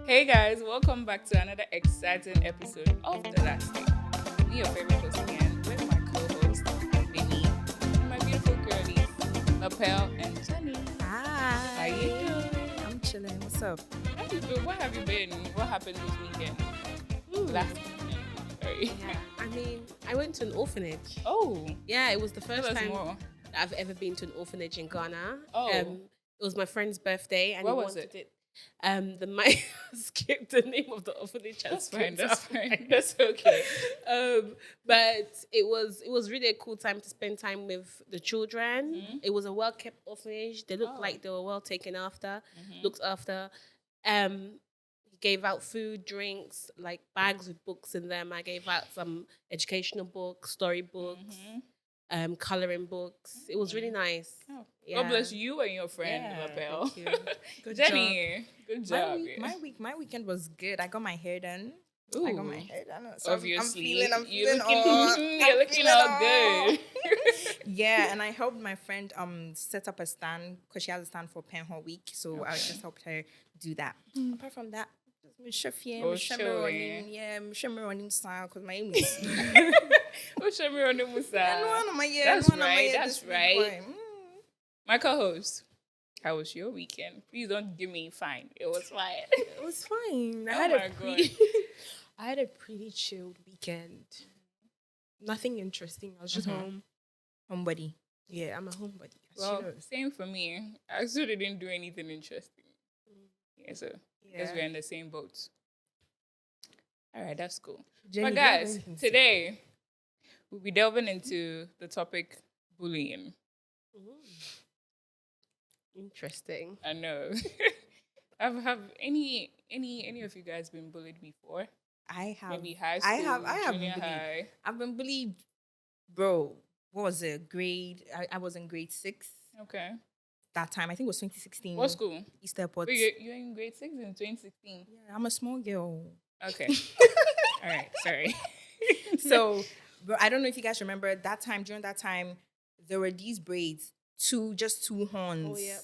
Hey guys, welcome back to another exciting episode of The Last Day. Me, your favorite host again, with my co-host, Vinny, and my beautiful girlies, Lapel and Jenny. Hi. How you doing? I'm chilling. What's up? What have you been? What happened this weekend? Last weekend. Sorry. Yeah, I mean, I went to an orphanage. Oh, Yeah, it was the tell first us time more. that I've ever been to an orphanage in Ghana. Oh. It was my friend's birthday, and Where he was wanted it. I skipped the name of the orphanage. That's fine. That's fine. That's okay. But it was really a cool time to spend time with the children. Mm-hmm. It was a well kept orphanage. They looked like they were well taken after, looked after. He gave out food, drinks, like bags with books in them. I gave out some educational books, story books, coloring books. It was really nice. Oh. Yeah. God bless you and your friend, Lapel. Thank you. Good Jenny, good job. job. My weekend was good. I got my hair done. Ooh. I got my hair done. So Obviously, I'm you're feeling looking, all. you're looking all good. Yeah, and I helped my friend set up a stand because she has a stand for Pen Hall Week. So I just helped her do that. Apart from that, just running style because my English. That's That's right. That's right. My co-host, how was your weekend? Please don't give me fine. It was fine. It was fine. Oh my God. I had a pretty chilled weekend. Nothing interesting. I was just home. Homebody. Yeah, I'm a homebody. Well, same for me. I still didn't do anything interesting. Yeah, so guess we're in the same boat. All right, that's cool. Jenny, But guys, today we'll be delving into the topic bullying. Interesting. I know. Have any of you guys been bullied before? I have. Maybe high school, I have junior been bullied. high. I've been bullied, bro. What was it? I was in grade 6 Okay. that time. I think it was 2016. What school? East Airport. Wait, you're in grade 6 in 2016. Yeah, I'm a small girl. Okay. All right. Sorry. So, bro, I don't know if you guys remember that time. During that time, there were these braids, just two horns. Oh, yeah.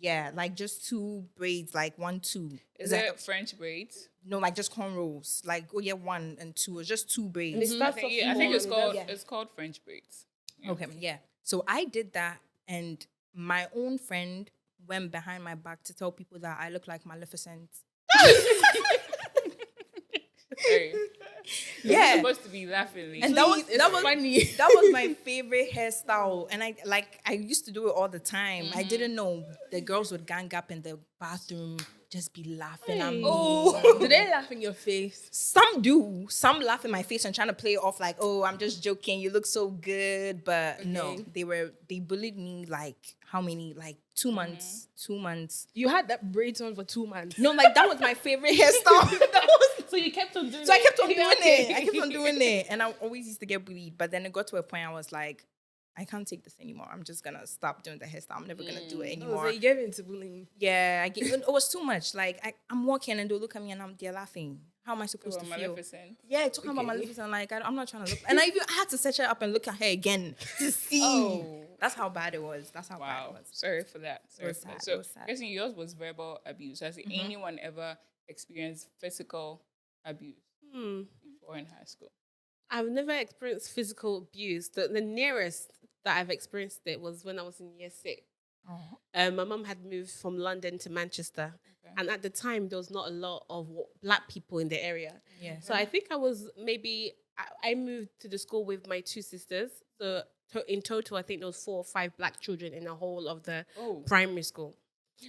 Yeah, like just two braids, like 1, 2. Is it French braids? No, like just cornrows. Like 1 and 2. It's just two braids. I think it's called Yeah. it's called French braids. Yeah. Okay, yeah. So I did that, and my own friend went behind my back to tell people that I look like Maleficent. Sorry. Yeah. You're supposed to be laughing. And that was funny. That was my favorite hairstyle, and I used to do it all the time. I didn't know the girls would gang up in the bathroom, just be laughing at me. do they laugh in your face? Some do. Some laugh in my face and trying to play it off like, "Oh, I'm just joking. You look so good." But no, they bullied me like how many? Like 2 months. 2 months. You had that braids on for 2 months. No, like that was my favorite hairstyle. So you kept on doing it. So I kept on doing it. I kept on doing it. And I always used to get bullied. But then it got to a point I was like, I can't take this anymore. I'm just going to stop doing the hairstyle. I'm never going to do it Oh, anymore. so you gave into bullying. Yeah, it was too much. Like, I'm walking and they'll look at me and they're laughing. How am I supposed to feel? Maleficent. Yeah, talking about Maleficent. Like, I'm not trying to look. And I had to set her up and look at her again to see. Oh. That's how bad it was. That's how bad it Wow. was. Sorry for that. Sorry was for that. sad. It So, was sad. guessing yours was verbal abuse. Has anyone ever experienced physical abuse before in high school? I've never experienced physical abuse. The nearest that I've experienced it was when I was in year 6. My mum had moved from London to Manchester. Okay. And at the time, there was not a lot of black people in the area. Yeah. So I think I was I moved to the school with my 2 sisters. So in total, I think there was 4 or 5 black children in the whole of the primary school.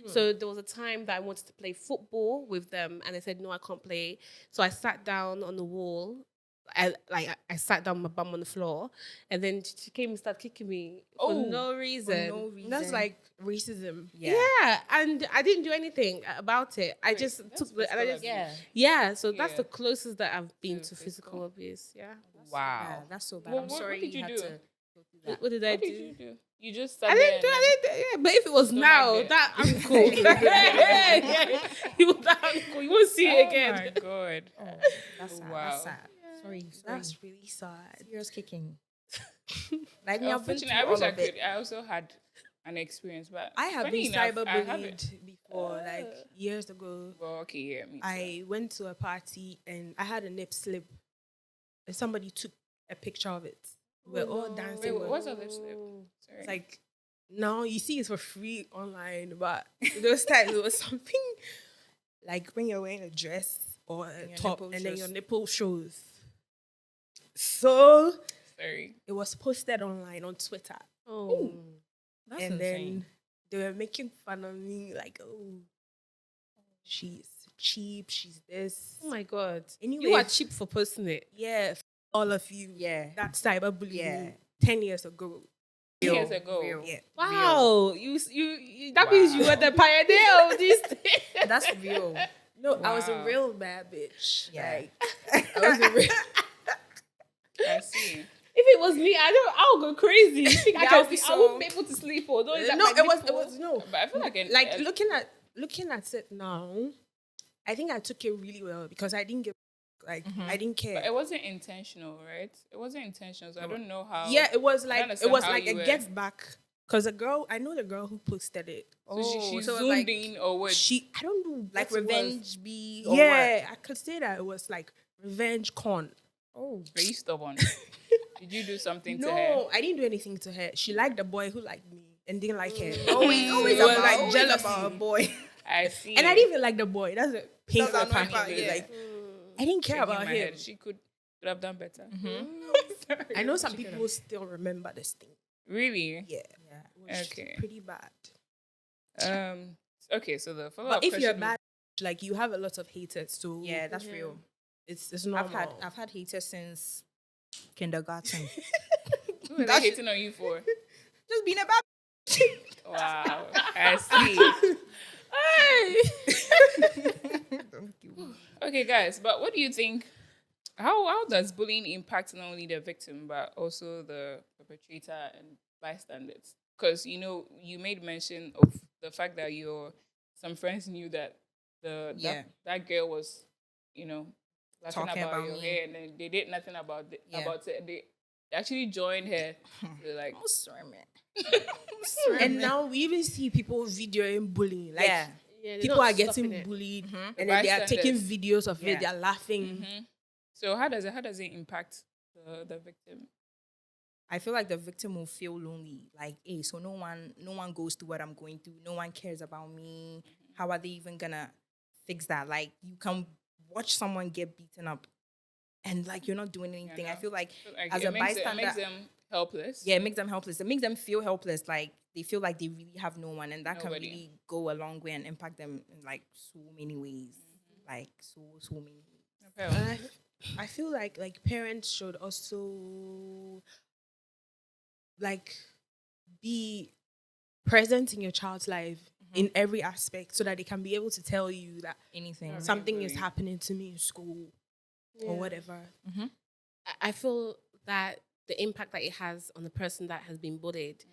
So there was a time that I wanted to play football with them, and I said, no, I can't play. So I sat down on the wall. I sat down my bum on the floor, and then she came and started kicking me for no reason. That's like racism. Yeah, and I didn't do anything about it. I just took the, and I just, physical so that's Yeah. the closest that I've been To to physical. physical abuse. Yeah. Wow. Yeah, that's so bad. Well, I'm what sorry did you had do? to go through that. What did I What do? did you do? You just sat I there didn't do and anything. Yeah, but if it was Still now, like that uncle, you that uncle, you won't see it again. Oh my God. That's sad. Wow. That's sad. Sorry. That's really sad. Serious kicking. Like me, I've been Unfortunately, through I wish all I of it. could. I also had an experience, but I have funny been enough, I haven't. cyberbullied before, like years ago. Well, okay, yeah, me too. I went to a party and I had a nip slip, and somebody took a picture of it. We were all dancing. Wait, what's a lip slip? Sorry. It's like now you see it's for free online, but those times it was something like when you're wearing a dress or a your top nipple and then shows. your nipple shows. So Sorry. it was posted online on Twitter. Oh. That's and insane. then they were making fun of me, like, oh, she's cheap, she's this. Oh my God. Anyway, You are cheap for posting it. yeah, all of you. Yeah. That's cyberbullying Yeah. 10 years ago. Years ago. Real. Yeah. Wow. You that means you were the pioneer of this thing. That's real. No, I was a Wow. real bad bitch. Yeah. Like, I was a real. I see. If it was me, I'll go crazy. You think Yeah, I I'll can be I so- won't be able to sleep or don't No, it was no. But I feel like Like looking at it now, I think I took it really well because I didn't give like I didn't care. But it wasn't intentional, right? It wasn't intentional, so I don't know how. Yeah, it was I like understand it was how like you a were- get back because I know the girl who posted it. So she so it was zoomed like- in or what? I don't know Like what it was. revenge be or Yeah, I could say that it was like revenge con. Oh. Are you stubborn? Did you do something to her? No, I didn't do anything to her. She liked the boy who liked me and didn't like her. Always It was about, like always jealousy. about a boy. I see. And I didn't even like the boy. That's a painful That's annoying part. part, yeah. Like I didn't care Thinking in about my him. head, she could have done better. Sorry. I know some people still remember this thing. Really? Yeah, it was Okay. pretty bad. Okay, so the follow-up But if you're question bad, like you have a lot of haters, so Yeah, that's real. it's normal. I've had haters since kindergarten. who are they that's- hating on you for? Just being a bad. Wow, I see. Okay, guys, but what do you think? How does bullying impact not only the victim but also the perpetrator and bystanders? Because you made mention of the fact that some friends knew that that girl was laughing Talking about about your me. hair, and then they did nothing about it. Yeah. About it. They actually joined her. They're like, I'm sorry, man. And now we even see people videoing bullying. Like Yeah. Yeah, they're people not are getting stopping it. bullied, The and then they are taking bystanders. videos of Yeah. it. They are laughing. so how does it impact the victim? I feel like the victim will feel lonely. Like, hey, so no one goes through what I'm going through. No one cares about me. How are they even gonna fix that? Like, you can watch someone get beaten up, and like you're not doing anything. I no. feel like Like, as it a bystander, makes them helpless. yeah, it makes them helpless. It makes them feel helpless. Like they feel like they really have no one, and that Nobody. can really go a long way and impact them in like so many ways. Like so many ways. Okay. And I feel like parents should also like be present in your child's life in every aspect so that they can be able to tell you that Anything. something is bullying. happening to me in school or whatever. I feel that the impact that it has on the person that has been bullied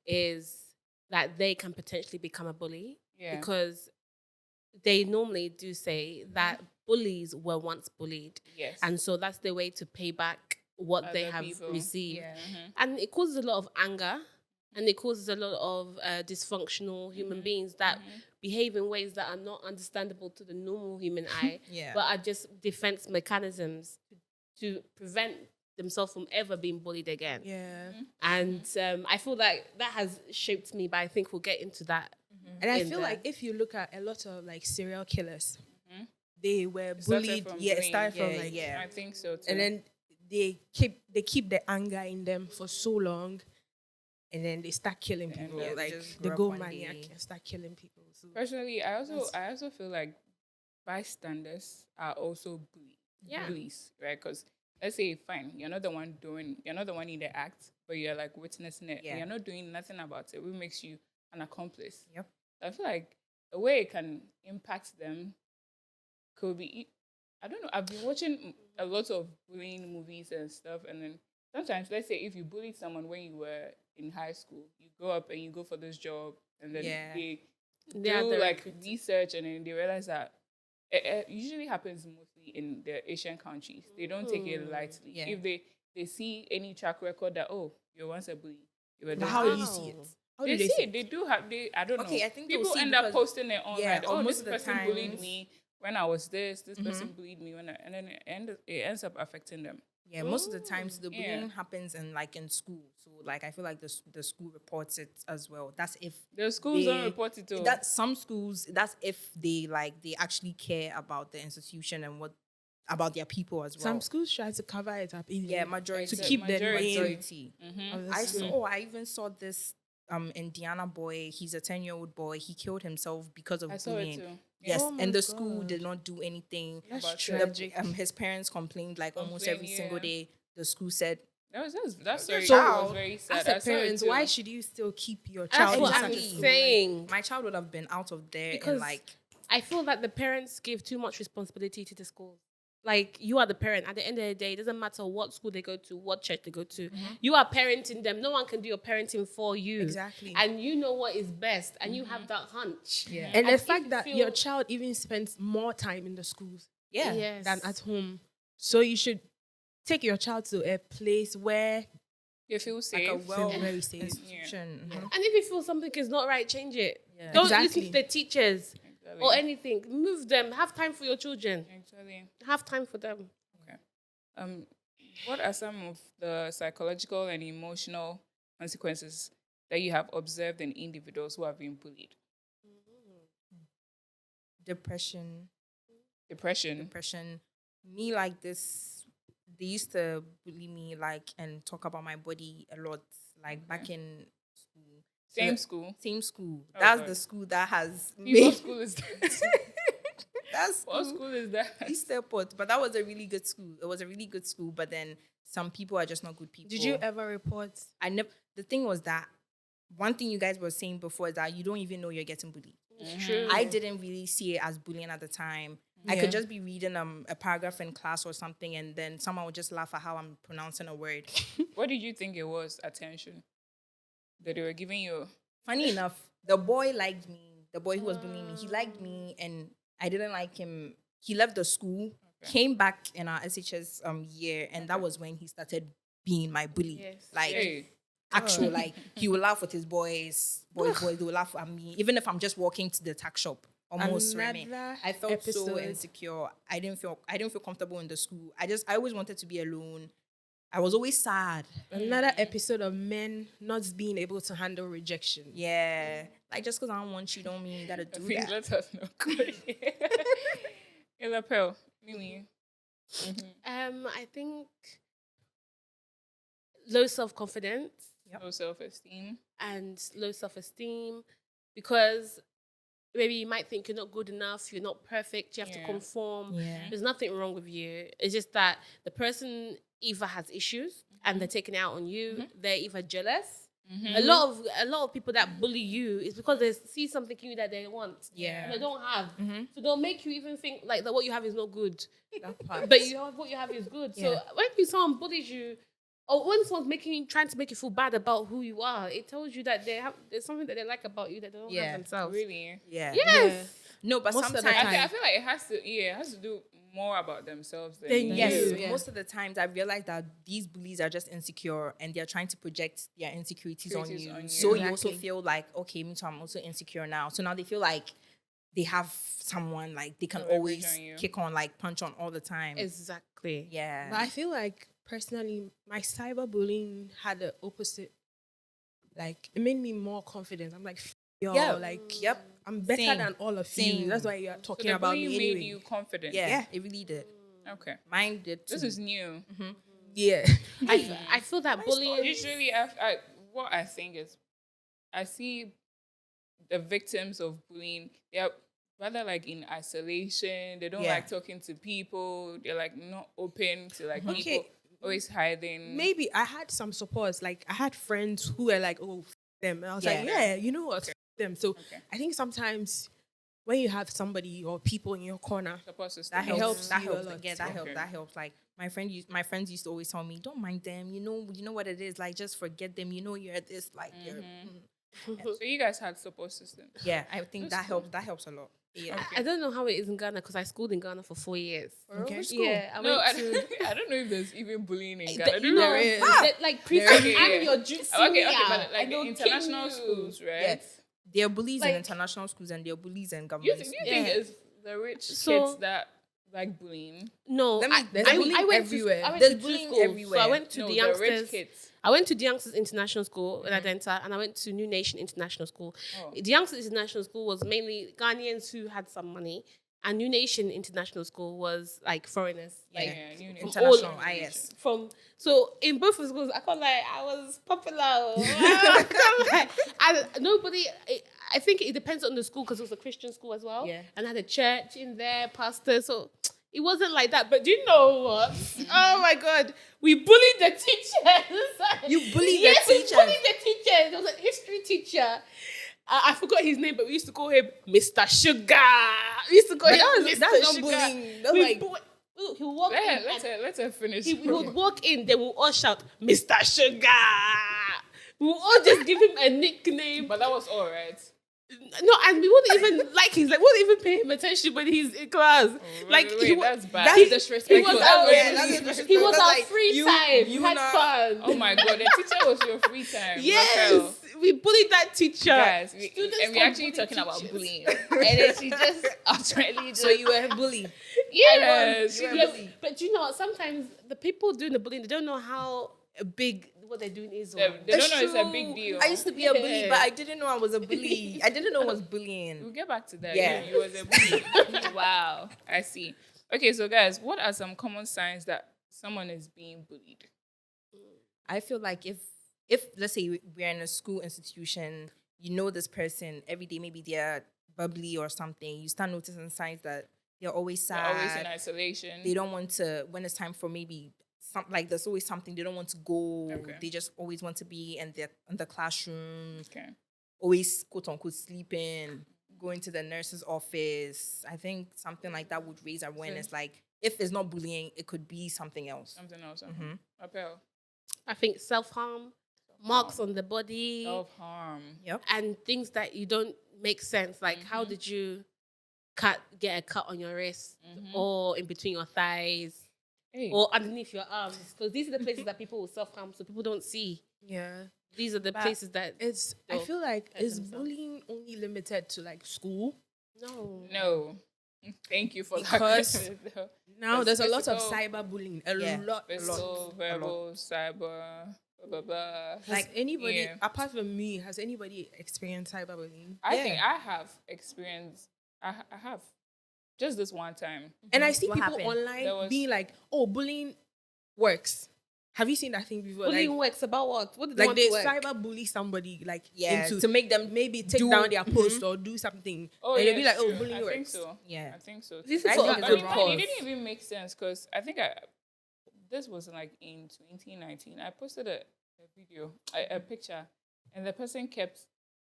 is that they can potentially become a bully Yeah. because they normally do say that bullies were once bullied. Yes. And so that's the way to pay back what they Other have people. received. Yeah. And it causes a lot of anger and it causes a lot of dysfunctional human beings that behave in ways that are not understandable to the normal human eye, Yeah. but are just defense mechanisms to prevent themselves from ever being bullied again. Yeah. And I feel like that has shaped me, but I think we'll get into that. And I in feel there. like if you look at a lot of like serial killers, they were started bullied. from Yeah, it bullying. started from Yeah, like yeah. I think so too. and then they keep the anger in them for so long, and then they start killing people. yeah, they like just they grow up go one maniac day. and start killing people. So Personally, I also feel like bystanders are also bullies, right? Because let's say, fine, you're not the one in the act, but you're like witnessing it. Yeah. And you're not doing nothing about it, which makes you an accomplice. Yep. I feel like the way it can impact them could be, I don't know. I've been watching a lot of bullying movies and stuff, and then sometimes, let's say, if you bullied someone when you were in high school, you grow up and you go for this job, and then Yeah. they They are do the like recruiters. research, and then they realize that it usually happens mostly in the Asian countries. They don't take it lightly. Yeah. If they see any track record that, oh, you're once a bully, you were but this how do bully. you see it? How They do they see see it. They do have. I don't know. Okay, I think they'll People see end up because- posting it online. yeah, Oh, most this of the person bullied times- me when I was this. This person bullied me when, and then it ends up affecting them. Yeah, most of the times the Yeah. bullying happens in school. So like I feel like the school reports it as well. That's if The schools don't they- report it. Too. That some schools, that's if they actually care about the institution and what about their people as well. Some schools try to cover it up easily. Yeah, majority to keep the name majority. of the I school. I even saw this Indiana boy. He's a 10-year-old boy. He killed himself because of I saw it bullying. too. Yes, Oh my and the school God. did not do anything. That's about it. tragic. His parents complained like almost every Complain, single yeah. day. The school said, That's story So, was very sad. As I a saw it parent, too. why should you still keep your That's child what in I'm such a school? saying. my child would have been out of there in Because like I feel that the parents give too much responsibility to the schools. Like, you are the parent. At the end of the day, it doesn't matter what school they go to, what church they go to. You are parenting them. No one can do your parenting for you. Exactly. And you know what is best. And you have that hunch. Yeah. And the And fact if that you your feel- child even spends more time in the schools yeah. Yes. than at home. So you should take your child to a place where You feel Like safe. a well very safe. institution. Mhm. And if you feel something is not right, change it. Yeah. Don't Exactly. listen to the teachers Exactly. or anything. Move them. Have time for your children. Exactly. Have time for them. Okay. What are some of the psychological and emotional consequences that you have observed in individuals who have been bullied? Depression. Depression. Me like this, they used to bully me like and talk about my body a lot. Like back in school. Same So- school. Same school. Oh, That's God. the school that has What made school is that? that's What school is that? Easter Port. But that was a really good school. It was a really good school, but then some people are just not good people. did you ever report? I never the thing was that one thing you guys were saying before is that you don't even know you're getting bullied. It's true. I didn't really see it as bullying at the time. I Yeah. could just be reading a paragraph in class or something, and then someone would just laugh at how I'm pronouncing a word. What did you think it was? Attention that they were giving you. Funny enough, the boy liked me. The boy who was bullying me, he liked me, and I didn't like him. He left the school, came back in our SHS year, and that was when he started being my bully. Yes. Like Hey, actual, like he will laugh with his boys. They will laugh at me, even if I'm just walking to the tack shop. Almost Remy. Another I felt so episode. insecure. I didn't feel comfortable in the school. I always wanted to be alone. I was always sad. Another episode of men not being able to handle rejection. Yeah. Like just because I don't want you don't mean you gotta do please that. let us know. In lapel, Mimi. I think low self-confidence No self-esteem. and low self-esteem, because maybe you might think you're not good enough, you're not perfect, you have to Yeah. conform. Yeah. There's nothing wrong with you. It's just that the person either has issues and they're taking it out on you. They're either jealous. A lot of people that bully you is because they see something in you that they want. Yeah. And they don't have. So they'll make you even think like that what you have is not good. That part. But what you have is good. So Yeah. when someone bullies you, or when someone's trying to make you feel bad about who you are, it tells you that there's something that they like about you that they don't Yeah. have themselves. Really? Yeah. Yes. No, but Most of the sometimes time. I feel like it has to do more about themselves than Than you. yes, you, yeah. most of the times I realize that these bullies are just insecure and they're trying to project their insecurities on Insecurities you. on you. So you also Exactly. feel like, okay, me too, I'm also insecure now. So now they feel like they have someone like they can leverage always on you. kick on, like punch on all the time. Exactly. Yeah. But I feel like personally, my cyberbullying had the opposite. Like it made me more confident. I'm like, yo, Yeah. like, Yep. I'm better Same. than all of Same. you. That's why you're So talking the about bullying me made anyway. you confident. Yeah, Yeah. it really did. Okay. Mine did too. This is new. Yeah. I feel that bullying. Usually, what I think is, I see the victims of bullying. They are rather like in isolation. They don't Yeah. like talking to people. They're like not open to like Okay. people. Always hiding. Maybe I had some supports. Like I had friends who were like, "Oh, them," and I was like, Yeah. "Yeah, you know what, them." So Okay. I think sometimes when you have somebody or people in your corner, Support system. That helps. helps That you a helps. lot. Yeah, that helps. Okay. That helps. Like my friends used to always tell me, "Don't mind them. You know what it is. Like just forget them. You know you're this. Like you're." So you guys had support systems. Yeah, I think That's that cool. helps. That helps a lot. Yeah. I don't know how it is in Ghana because I schooled in Ghana for 4 years. Okay. Yeah, I No, went I to. don't, I don't know if there's even bullying in The- Ghana. Do you no, know? There is. like pre Okay, I'm yeah. your Okay, but like I don't international kill you. schools, right? Yeah. There are bullies in Like- international schools and there are bullies in You, government th- schools. you think Yeah. it's the rich So- kids that like bullying? No, Let me- there's I bullying went everywhere. To, I went There's to two bullying schools. everywhere. So I went to No, the the rich youngsters. kids. I went to the Youngsters International School in Adenta, and I went to New Nation International School. Oh. The Youngsters International School was mainly Ghanaians who had some money, and New Nation International School was like foreigners. Like, Yeah, you from International all- IS. From so in both of the schools, I can't lie, I was popular. I can't lie. And nobody. I think it depends on the school because it was a Christian school as well. Yeah. And I had a church in there, pastor. So it wasn't like that. But do you know what? Oh my God, we bullied the teachers. You bullied the yes, teachers? we bullied the teachers. There was a history teacher. I forgot his name, but we used to call him Mr. Sugar. We used to call But him that's Mr. not Sugar. bullying. That's We like- he would walk in. Let her finish. He would walk in, they will all shout, Mr. Sugar. We will all just give him a nickname. But that was all right. No, and we wouldn't even like him. Like, we wouldn't even pay him attention when he's in class. like, Wait, he wa- that's bad. That's he disrespectful. was our, Yeah, that's disrespectful. he was That's our like, free you- time. you Had not- fun. Oh my God, the teacher was your free time. Yes, Raquel. we bullied that teacher. Guys, Students and we're can actually bully talking about teachers. bullying. And then she just ultimately just. So you were a bully. yes, you were Yes, bullied. but you know, sometimes the people doing the bullying, they don't know how big what they're doing is. They don't know it's a true. big deal. I used to be a bully, Yeah. but I didn't know I was a bully. I didn't know it was We'll bullying. get back to that. Yeah. You was a bully. Wow, I see. Okay, so guys, what are some common signs that someone is being bullied? I feel like if let's say we're in a school institution, you know this person every day, maybe they're bubbly or something. You start noticing signs that they're always They're sad. always in isolation. They don't want to, when it's time for maybe like there's always something, they don't want to go. Okay. They just always want to be in the classroom, Okay. always quote unquote sleeping, going to the nurse's office. I think something like that would raise awareness. Like if it's not bullying, it could be something else. Something else. Mhm. Appel. I think self-harm, marks on the body, Self-harm. Yep. and things that you don't make sense. Like, how did you get a cut on your wrist or in between your thighs Hey. or underneath your arms? Because these are the places that people will self-harm, so people don't see. Yeah. These are the But places that It's I They'll feel like hurt is themselves. bullying only limited to like school? No. Thank you for Because that. Now there's a lot of physical- cyberbullying. A Yeah. lot. Physical, verbal, cyber, blah, blah, blah. Has anybody yeah. apart from me, has anybody experienced cyberbullying? I think I have experienced. I have just this one time. And I see What people happened? online There was- being like, "Oh, bullying works." Have you seen that thing before? bullying Like, works about what? What did they like want they to work? cyberbully somebody, like Yeah, into to make them maybe take do- down their post or do something, Oh, and yeah, they'll be like, "Oh, true. bullying I works." think so. Yeah. I think so. This too. is I for think a it's good a But cause. it didn't even make sense because I think this was like in 2019. I posted a video, a picture, and the person kept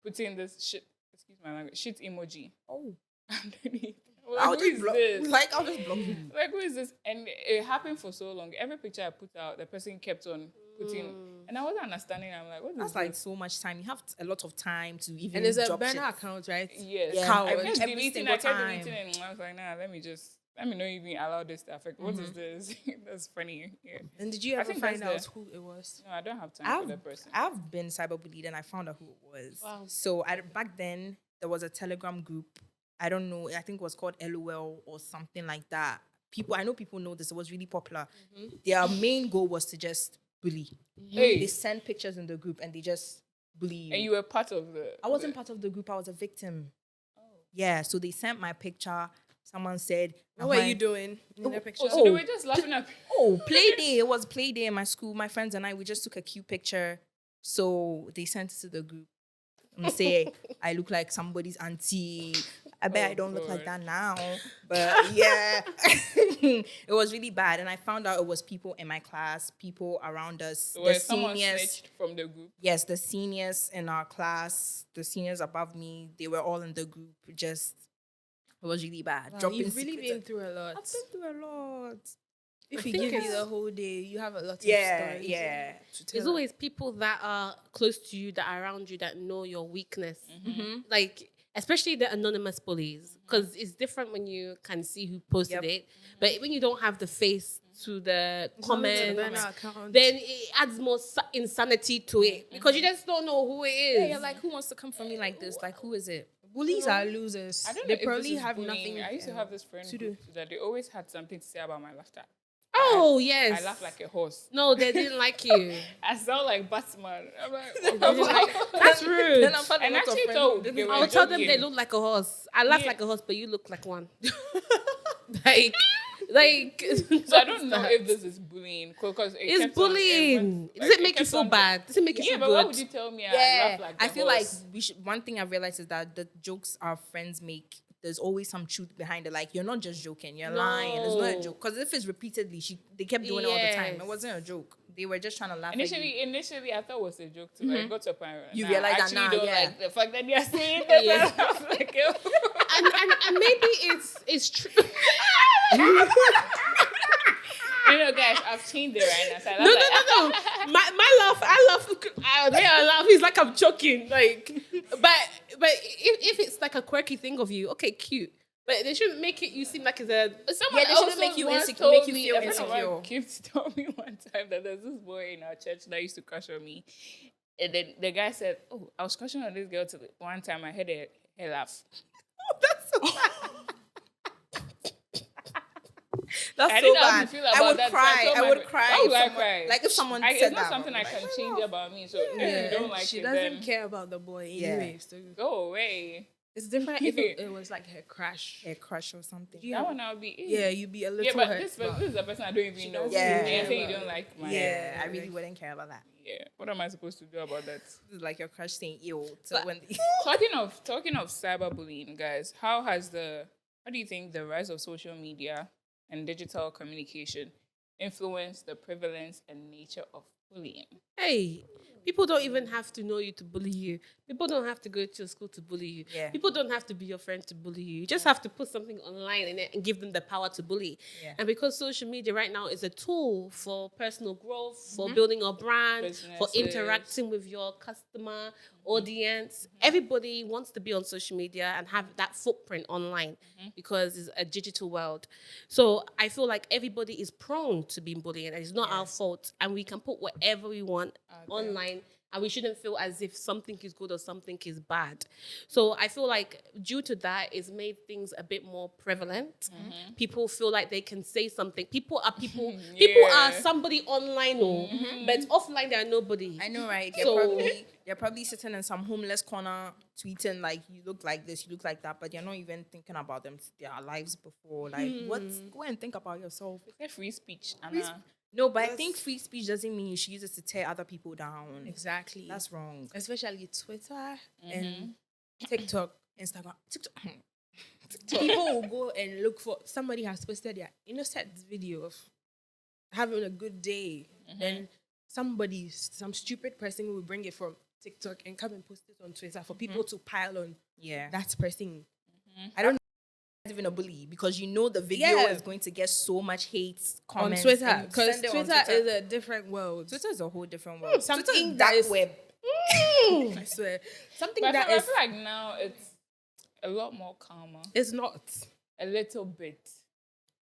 putting this shit. Excuse my language. Shit emoji. Oh, Underneath. I'll Like, who just is block. this? Like I'll just block you. Like, who is this? And it happened for so long. Every picture I put out, the person kept on putting, and I wasn't understanding. I'm like, what is That's this? like so much time. You have a lot of time to even. And there's a drop burner shit. account, right? Yes. Yeah. I Coward. kept Every deleting, single I kept time. deleting, and I was like, nah, let me not even allow this to affect. What is this? That's funny. Yeah. And did you I ever think find out that's who it was? No, I don't have time for that person. I've been cyberbullied and I found out who it was. Wow. So back then there was a Telegram group. I don't know. I think it was called LOL or something like that. I know people know this. It was really popular. Their main goal was to just bully. Hey. They send pictures in the group and they just bully you. And you were part of the. I wasn't part of the group. I was a victim. Yeah. So they sent my picture. Someone said, What were you doing in the picture? So they were just laughing at. Oh, play day. It was play day in my school. My friends and I, we just took a cute picture. So they sent it to the group and say, I look like somebody's auntie. I bet Oh, I don't look like God. that now. But yeah, it was really bad. And I found out it was people in my class, people around us, Where the someone seniors. snitched from the group. Yes, the seniors in our class, the seniors above me, they were all in the group. It was really bad. Wow, Dropping you've really secrets been through a lot. I've been through a lot. If I you think give you it's- the whole day, you have a lot of Yeah, stories. yeah. To tell. There's always people that are close to you, that are around you, that know your weakness. Mm-hmm. Like, especially the anonymous bullies, because it's different when you can see who posted Yep. it. But when you don't have the face to the It's not like a comment, burner account. then it adds more insanity to it, because you just don't know who it is. Yeah, you're like, who wants to come for me like this? Like, who is it? bullies are losers. I don't know They if this probably is have bullying. nothing. I used to have this friend to group do. that they always had something to say about my laughter. Oh, yes. I laugh like a horse. No, they didn't like you. I sound like Batman. I'm like, They didn't like- That's rude. Then I've had a and lot of actually friends told who didn't they were I'll tell them joking. they look like a horse. I laugh Yeah. like a horse, but you look like one. like. So I don't know if this is bullying because It's bullying. Does it make you feel bad? Does it make you Yeah, feel but good? why would you tell me I Yeah, laugh like I a feel horse? like we should. One thing I've realized is that the jokes our friends make, there's always some truth behind it. Like, you're not just joking, you're lying. It's not a No. joke. Because if it's repeatedly, they kept doing it all the time. Yes. It wasn't a joke. They were just trying to laugh at you. Initially, I thought it was a joke too. I got to a point where You nah, realize I that actually now, don't yeah. like the fact that you're saying that. Yeah. I laugh like a and maybe it's true. You know, guys, I've changed it right now. So I No. laugh like, My laugh, I laugh. It's like I'm choking. Like, but if it's like a quirky thing of you, okay, cute. But they shouldn't make it you seem like it's a. Someone Yeah, they shouldn't also make you once insecure- told make you me- feel a friend of mine insecure. came to tell me one time that there's this boy in our church that used to crush on me. And then the guy said, "Oh, I was crushing on this girl till one time I heard a laugh." That's so bad. That's I so didn't know how bad. to feel I about would that. So cry. told I my would friend, cry. Why would I someone- cry? Like, if someone It's said not that, something I I'm can like, change about me. So if Yeah, you don't like she it, doesn't then care about the boy Yeah. anyway. So go away. it's different if it was like her crush. a crush or something. Yeah. That one I'll be. Yeah, you'd be a little Yeah, but hurt. this is the person I don't even know. Yeah. And you're saying you don't like my. Yeah, I really wouldn't care about that. Yeah. What am I supposed to do about that? This is like your crush saying ew. So when Talking of cyberbullying, guys, how do you think the rise of social media and digital communication influence the prevalence and nature of bullying? Hey, people don't even have to know you to bully you. People don't have to go to school to bully you. Yeah. People don't have to be your friend to bully you. You just have to put something online in it and give them the power to bully. Yeah. And because social media right now is a tool for personal growth, for building a brand, for Businesses. interacting with your customer audience, everybody wants to be on social media and have that footprint online because it's a digital world. So I feel like everybody is prone to being bullied, and it's not our fault. And we can put whatever we want online, and we shouldn't feel as if something is good or something is bad. So I feel like due to that, it's made things a bit more prevalent. People feel like they can say something. People are people. People are somebody online, but offline they are nobody. I know, right? So- They're probably sitting in some homeless corner tweeting like, you look like this, you look like that, but you're not even thinking about their lives before. Like, go and think about yourself. It's free speech. Free Anna. No, but I think free speech doesn't mean you should use it to tear other people down. Exactly. That's wrong. especially Twitter and TikTok, Instagram. TikTok. TikTok. People will go and look for somebody has posted their innocent video of having a good day. Then some stupid person will bring it from TikTok and come and post it on Twitter for people to pile on Yeah. that person. I don't know if it's even a bully because you know the video Yeah. is going to get so much hate On comments Twitter, and you because send it on Twitter is a different world. Twitter is a whole different world. something Twitter is that dark is- web. I swear. Something But that I is feel like now it's a lot more calmer. it's not. A little bit.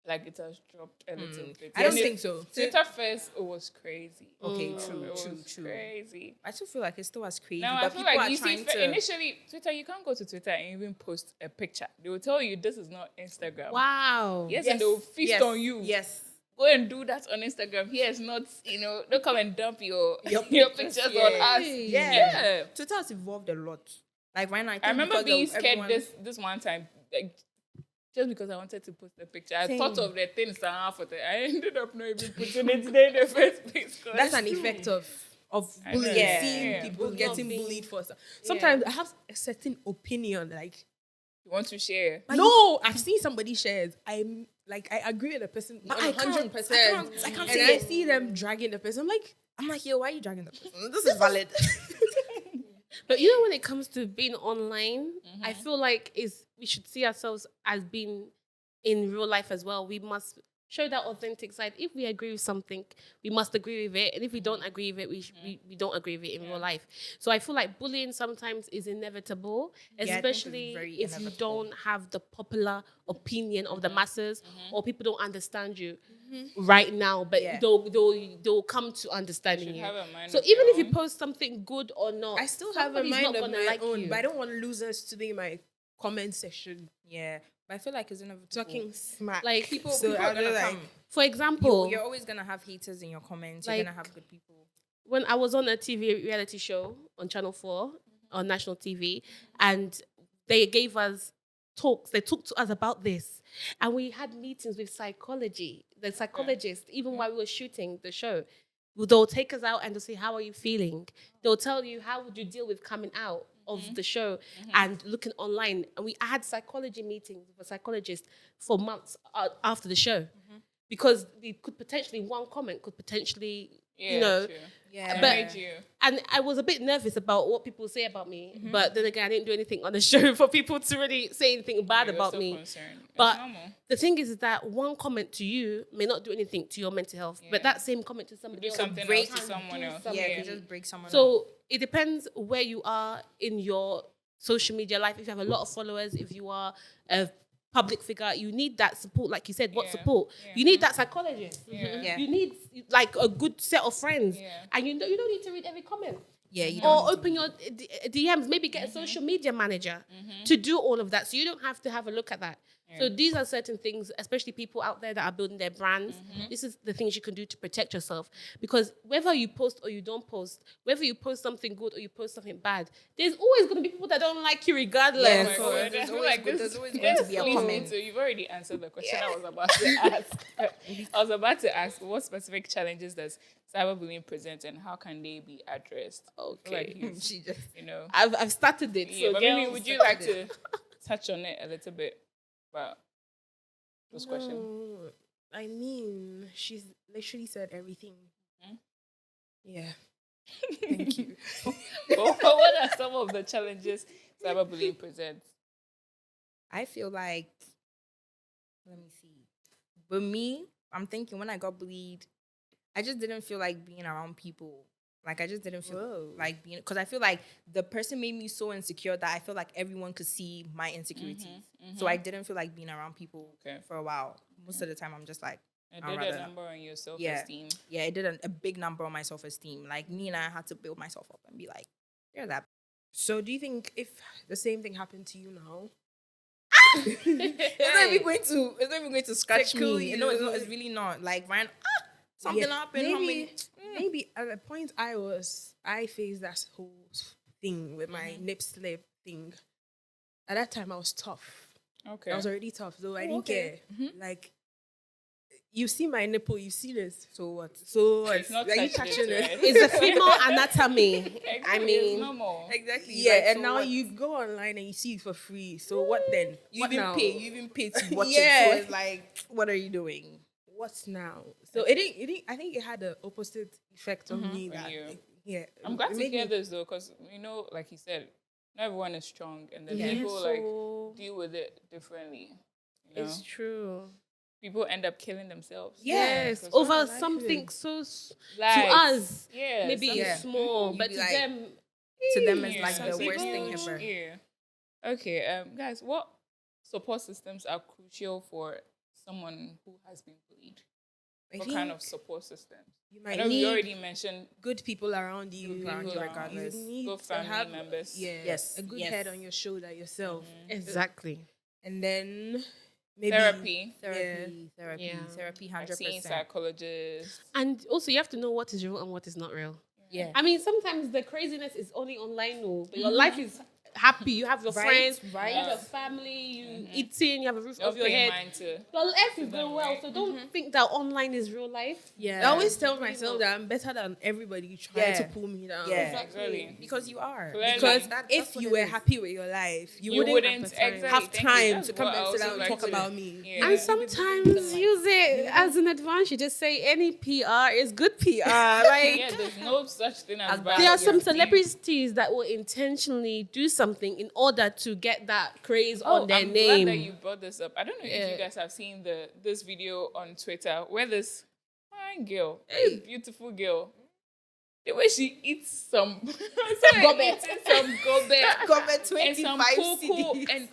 Like it has dropped a little bit. I don't And think so. Twitter first, it was crazy. Okay, It true. was crazy. I still feel like it's still as crazy. Now but I feel people like are you see, trying to. initially Twitter, you can't go to Twitter and even post a picture. They will tell you this is not Instagram. Wow. Yes, and they will feast on you. Yes. Go and do that on Instagram. Here is not, don't come and dump your Your pictures yeah. on us. Yeah. Yeah. Twitter has evolved a lot. Like right now, I, think I remember because being of scared everyone- this one time, like just because I wanted to post the picture. I Same. thought of the things that happened. I ended up not even putting it there in the first place. 'cause That's an effect of I know. bullying. Yeah. Seeing Yeah. people Not getting being- bullied for stuff. Sometimes I have a certain opinion. Like, you want to share. no, I've seen somebody shares. I agree with the person But I can't. 100%. I can't And say I it. see them dragging the person. I'm like, yo, why are you dragging the person? This is valid. But you know, when it comes to being online, I feel like we should see ourselves as being in real life as well. We must show that authentic side. If we agree with something, we must agree with it. And if we don't agree with it, we don't agree with it in real life. So I feel like bullying sometimes is inevitable, especially if you don't have the popular opinion of the masses or people don't understand you right now, but they'll come to understanding you. So even if you post something good or not, I still have a mind of my own, you. but I don't want losers to be in my comment section. Yeah. But I feel like it's inevitable. Talking smack. Like People So are I gonna feel come. for example, You're always gonna have haters in your comments. Like, You're gonna have good people. when I was on a TV reality show on Channel 4 on national TV, and they gave us talks. They talked to us about this, and we had meetings with the psychologists, even while we were shooting the show. They'll take us out and they'll say, "How are you feeling?" They'll tell you, "How would you deal with coming out of the show and looking online?" And we had psychology meetings with a psychologist for months after the show, because one comment could potentially, True. Yeah. but and I was a bit nervous about what people say about me, but then again, I didn't do anything on the show for people to really say anything bad about me. But the thing is that one comment to you may not do anything to your mental health, but that same comment to somebody else something else to someone else. Yeah, it could just break someone up. So it depends where you are in your social media life. If you have a lot of followers, if you are a public figure, you need that support. Like you said, what support? You need that psychologist. Yeah. You need like a good set of friends, and you don't need to read every comment. Yeah, you Or open your DMs. Maybe get a social media manager to do all of that, so you don't have to have a look at that. So these are certain things, especially people out there that are building their brands. This is the things you can do to protect yourself. Because whether you post or you don't post, whether you post something good or you post something bad, there's always going to be people that don't like you regardless. Yeah, Oh my God. there's always going to be a leads me comment. to- You've already answered the question I was about to ask. I was about to ask, what specific challenges does cyberbullying present and how can they be addressed? Okay. Like She just I've started it. yeah, So but maybe girls, would you like to touch on it a little bit about this question? No, I mean, she's literally said everything. Yeah. Thank you. What are some of the challenges cyberbullying presents? I feel like, let me see. But me, I'm thinking when I got bullied, I just didn't feel like being around people. Like, I just didn't feel like being, because I feel like the person made me so insecure that I feel like everyone could see my insecurities. So I didn't feel like being around people for a while. Most of the time, I'm just like, It did a number on your self-esteem. Yeah, it did a big number on my self-esteem. Like, me and I had to build myself up and be like, you're that. So do you think if the same thing happened to you now? It's not even going to scratch Tickle me. you. No, it's really not. Like, Ryan, something happened. Maybe at the point I faced that whole thing with my nip slip thing. At that time, I was tough. Okay. I was already tough, though I didn't care. Like, you see my nipple, you see this. So what? So It's not are you touching touching it, it? right? it's a female anatomy. I It's mean, normal. Exactly. Yeah, Like, and so now what? you go online and you see it for free. So what then? You even pay to watch Yeah. it. So it's like, what are you doing? What's now? So it didn't. I think it had the opposite effect on me. On That you. I'm glad to hear this though, because like you said, not everyone is strong, and then people like deal with it differently. it's true. People end up killing themselves. Yes, Because over something so Like, to us, yeah, maybe something- it's small, You but be to like- them, To them, it's Yeah, like the something worst thing huge. ever. Yeah. Okay, guys, what support systems are crucial for someone who has been bullied? What kind of support systems? you I might know we need already mentioned good people around you. People around you, regardless. You need good to family have members. a good head on your shoulder yourself, exactly. and then maybe Therapy. Therapy, I've 100%. seen psychologists. And also, you have to know what is real and what is not real. Yeah. I mean, sometimes the craziness is only online, but your life is happy. You have your friends, you have your family, you eating, you have a roof Don't over your pay head. mind to. Your life is going well, so don't think that online is real life. I always tell myself that I'm better than everybody trying to pull me down. Yeah. Exactly. Because you are. Clearly. Because That's if what you it were is. happy with your life, you You wouldn't exactly. have Thank you. time That's to come what I and sit also down and like talk to- about me. Yeah. And sometimes use it as an advantage. You just say any PR is good PR. Like Yeah, there's no such thing as bad. there are some publicity. celebrities that will intentionally do something something in order to get that craze Oh, on their I'm name. glad that you brought this up. I don't know if you guys have seen this video on Twitter where this fine girl, this beautiful girl, the way she eats some Gobe. some gobe Government and some 25 cocoa CDs. and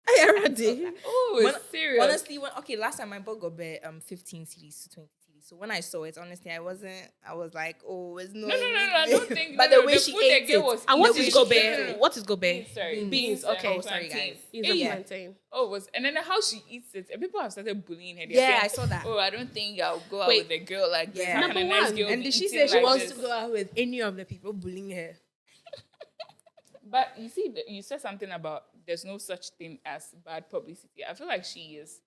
I already. oh, it's serious. Honestly, last time I bought Gobe 15 CDs to 20 CDs. So when I saw it, honestly, I was like, oh, it's no. No, I don't think. But no, the way she food ate the girl it. was And what eating- is gobe? What is gobe? Sorry, Beans. and Okay. Oh, sorry, plantain. guys. Beans and Yeah. plantain. Oh, was and then how she eats it, and people have started bullying her. They're Yeah, saying, I saw that. Oh, I don't think I'll go out Wait. with a girl like this. Yeah. How can a Number nice one. girl And be did she eating say she like wants this? to go out with any of the people bullying her? But you see, you said something about there's no such thing as bad publicity. I feel like she is,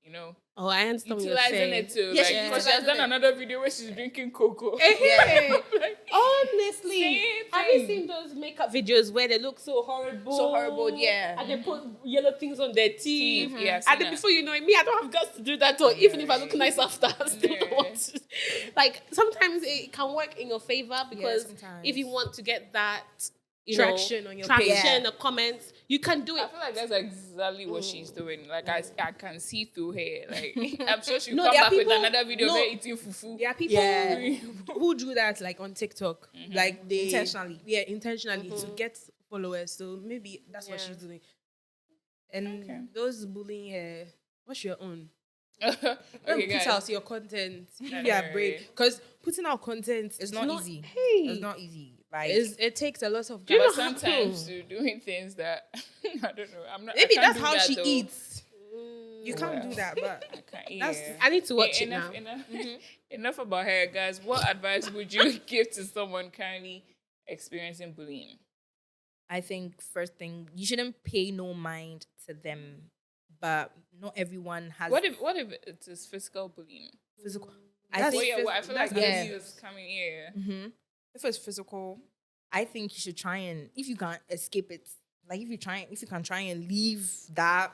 Oh, I understand what you're utilizing saying. it to Yeah, like she's because she has utilizing done it. another video where she's drinking cocoa. Hey, Like, honestly, Same have you thing. seen those makeup videos where they look so horrible? So horrible, yeah. And they put yellow things on their teeth. Teeth, yeah, I've And seen then that. before you know it, me, I don't have guts to do that. Or even if I look nice after, I still don't want to. Like, sometimes it can work in your favor because sometimes. if you want to get that Traction on your traction page. or comments, you can do I it. feel like that's exactly what she's doing. Like I can see through her. Like I'm sure she'll No, come there are back with people- another video of no. her eating fufu. There are people Yeah. who do that like on TikTok, like they Intentionally. Yeah, intentionally to get followers. So maybe that's what Yeah. she's doing. And Okay. those bullying her, what's your own? Okay, Put guys. out your content. If No, you are no, brave, no. because putting out content It's not easy. Hey, It's not easy. Like it takes a lot of you But know sometimes you're doing things that I don't know. I'm not. I maybe can't that's do how that, she though. eats. You Oh, can't well. do that, but I can't. That's- Yeah. I need to watch it enough, now. Enough about her, guys. What advice would you give to someone currently experiencing bullying? I think first thing, you shouldn't pay no mind to them, but not everyone has What if it is physical bullying? physical. That's- I Oh think yeah, well, I feel like yeah. this is coming here. if it's physical, I think you should try and if you can't escape it, like if you can try and leave that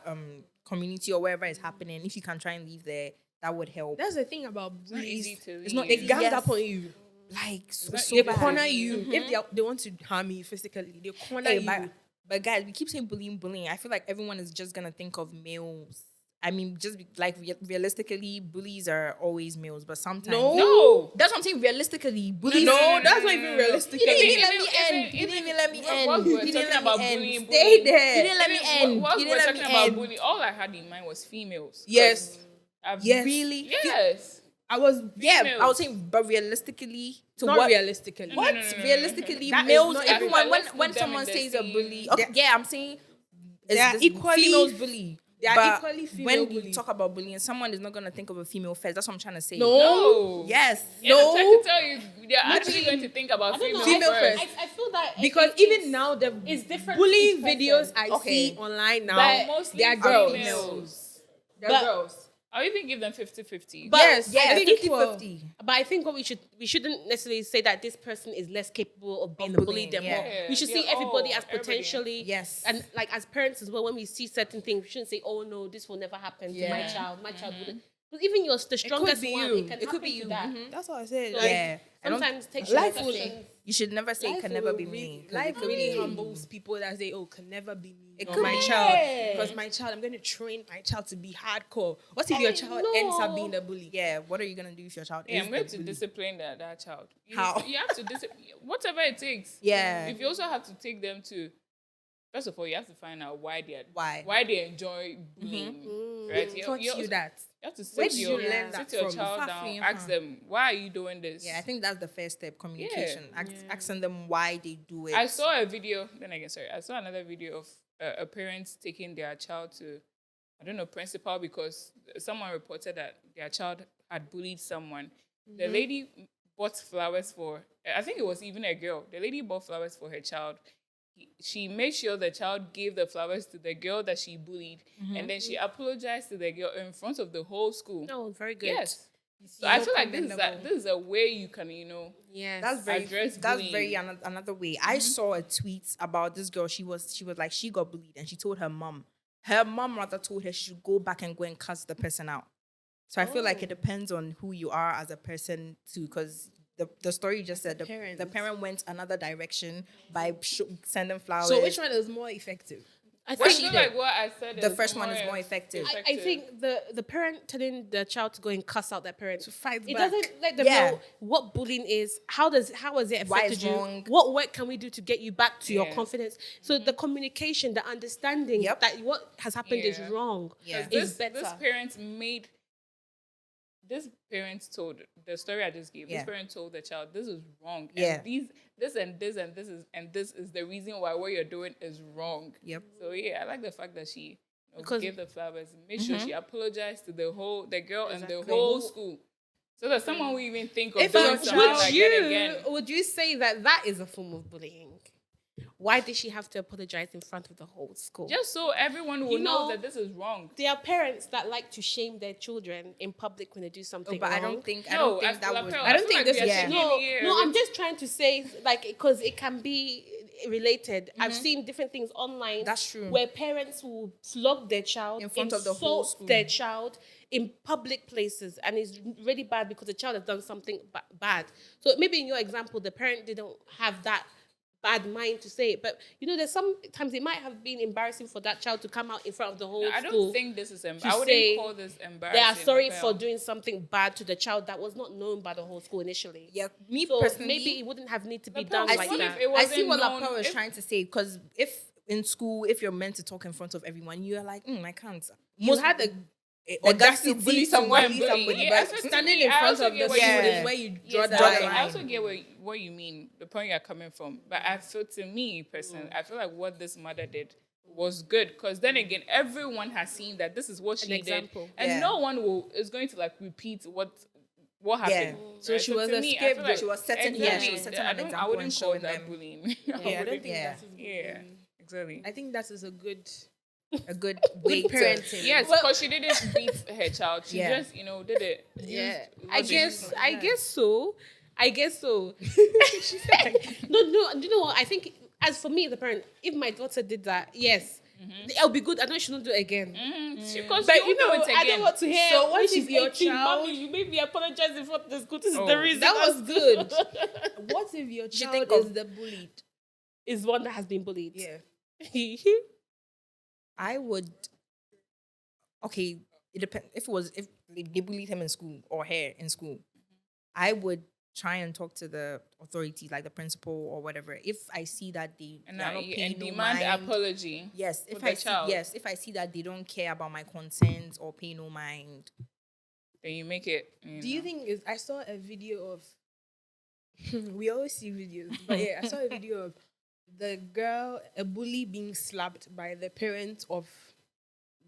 community or wherever it's happening, if you can try and leave there, that would help. that's the thing about It's not easy bullies. to It's not leave. They easy. gang Yes. up on you. Like so, not so They easy. bad. corner you. If they want to harm you physically, they corner Hey, you. but guys, we keep saying bullying. I feel like everyone is just gonna think of males. I mean, realistically, bullies are always males, but sometimes No. that's what I'm saying. Realistically, bullies. No, that's not even realistic. You didn't even Even- let me end. You didn't even let me end. Whilst we were You didn't talking let about me end. bullying, Stay there. You didn't let me Even end. whilst You we were didn't let talking me about end. bullying, all I had in mind was females. Yes. I've Yes. Really? Yes. I was Yeah, Females. I was saying, but realistically, to not what? realistically. What? No, no, no, no, Realistically, That is males, not everyone, even- when, Let's when put them someone in the says a same- bully, okay, yeah, I'm saying They are this equally- females bully. they are but equally female when you bullies. talk about bullying, someone is not going to think of a female first. That's what I'm trying to say. No. Yes. Yeah, No. I'm trying to tell you, they're actually going to think about female Female first. first. I feel that Because even now, the it's different bullying for each videos person. I Okay. see online now, But mostly they are girls. females. They're But- girls. I'll even give them 50-50. But Yes, Yeah, I think 50-50. But I think what we shouldn't necessarily say that this person is less capable of being Of a bully bullying, than yeah. more. Yeah, We should yeah, see everybody oh, as everybody. potentially Yes. and like as parents as well. When we see certain things, we shouldn't say, "Oh no, this will never happen to my Yeah. child. My child wouldn't." Because even you're the strongest be one, you. it can It could happen be to you. that. That's what I said. Like, Yeah. I don't- Sometimes take life short will- sessions. You should never say it can never be me. 'cause Life it could really be- humbles people that say, "Oh, can never be me." It or could my be. child, Yeah. because my child, I'm going to train my child to be hardcore. What if your child ends up being a bully? Yeah, what are you gonna do if your child Yeah, is I'm going the to bully? discipline that child. How? You have to discipline whatever it takes. Yeah. If you also have to take them to, first of all, you have to find out why they enjoy bullying, right? Who taught you that? You have to Where sit did your, you learn that sit your from? child Far down, from ask them, why are you doing this? Yeah, I think that's the first step, communication. Asking them why they do it. I saw a video, I saw another video of a parent taking their child to, I don't know, principal because someone reported that their child had bullied someone. The lady bought flowers for, I think it was even a girl. The lady bought flowers for her child. She made sure the child gave the flowers to the girl that she bullied. And then she apologized to the girl in front of the whole school. No, very good. Yes. So I feel like this is a way you can, Yes. That's very address that's bullying. very another way. I saw a tweet about this girl. She was like she got bullied and she told her mom. Her mom rather told her she should go back and go and cuss the person out. So I feel like it depends on who you are as a person too, because the story just said the parents. parent went another direction by sending flowers. So which one is more effective? I I think feel like what I said the is first one is more effective. I think the parent telling the child to go and cuss out their parent To fight it back. doesn't let them Yeah. know what bullying is. How has it Why affected it's you? wrong. What work can we do to get you back to your Yeah. confidence? So the communication, the understanding Yep. that what has happened is Yeah. wrong Yeah. is This better. parents told the story I just gave. Yeah. This parent told the child, "This is wrong. Yeah. And this and this and this is the reason why what you're doing is wrong." Yep. So yeah, I like the fact that she Because- gave the flowers, made sure she apologized to the girl and the Exactly. whole school, so that someone will even think of If doing I- something would like you that again. would you say that is a form of bullying? Why did she have to apologize in front of the whole school? Just so everyone will You know know- that this is wrong. There are parents that like to shame their children in public when they do something But I wrong. don't think No, that would. I don't think this is- Yeah. No, I'm just trying to say, like, because it can be related. I've seen different things online. That's true. Where parents will flog their child In front of the whole insult school. their child in public places, and it's really bad because the child has done something bad. So maybe in your example, the parent didn't have that bad mind to say it, but there's sometimes it might have been embarrassing for that child to come out in front of the whole I school. don't think this is to I wouldn't say call this They embarrassing. are sorry okay? for doing something bad to the child that was not known by the whole school initially. Yeah, me So personally, maybe it wouldn't have need to be The done problem like is, what that. if it I see wasn't what known- Lapel was if- trying to say, because if in school, if you're meant to talk in front of everyone, you're like, I can't. You had the audacity audacity to bully to someone, bully somebody, Yeah, but so to standing me, in I front also of the get school what you mean. is where you draw Yes, the draw the line. line. I also get what you mean, the point you're coming from. But I feel, to me personally, I feel like what this mother did was good, because then again, everyone has seen that this is what she did, example. and Yeah. no one is going to like repeat what happened. So she was to a me, I feel scapegoat. She was setting- exactly, she was setting an I example wouldn't and call showing that them. bullying. Yeah, I don't think Yeah. that is Yeah, exactly. I think that is a good a good way to parenting. Yes, Well- because she didn't beat her child. She Yeah. just, did it. Yeah, used I logic. guess so. She's like, no. Do you know what? I think, as for me, the parent, if my daughter did that, yes, it'll be good. I know she don't do it again. Because But you know it I again. don't want to hear. So what when if she's your 18, child- Mommy, you made me apologize in front of the school. This is Oh. the reason. That was I'm good. What if your should child think of- is the bullied? Is one that has been bullied. Yeah. I would. Okay, it depends. If they bullied him in school or her in school, I would try and talk to the authorities, like the principal or whatever. If I see that they and are not paying no demand mind, apology. yes. for If the I see, child. yes, if I see that they don't care about my concerns or pay no mind, Then you make it. Do you think I saw a video of we always see videos, but yeah, I saw a video of a bully being slapped by the parents of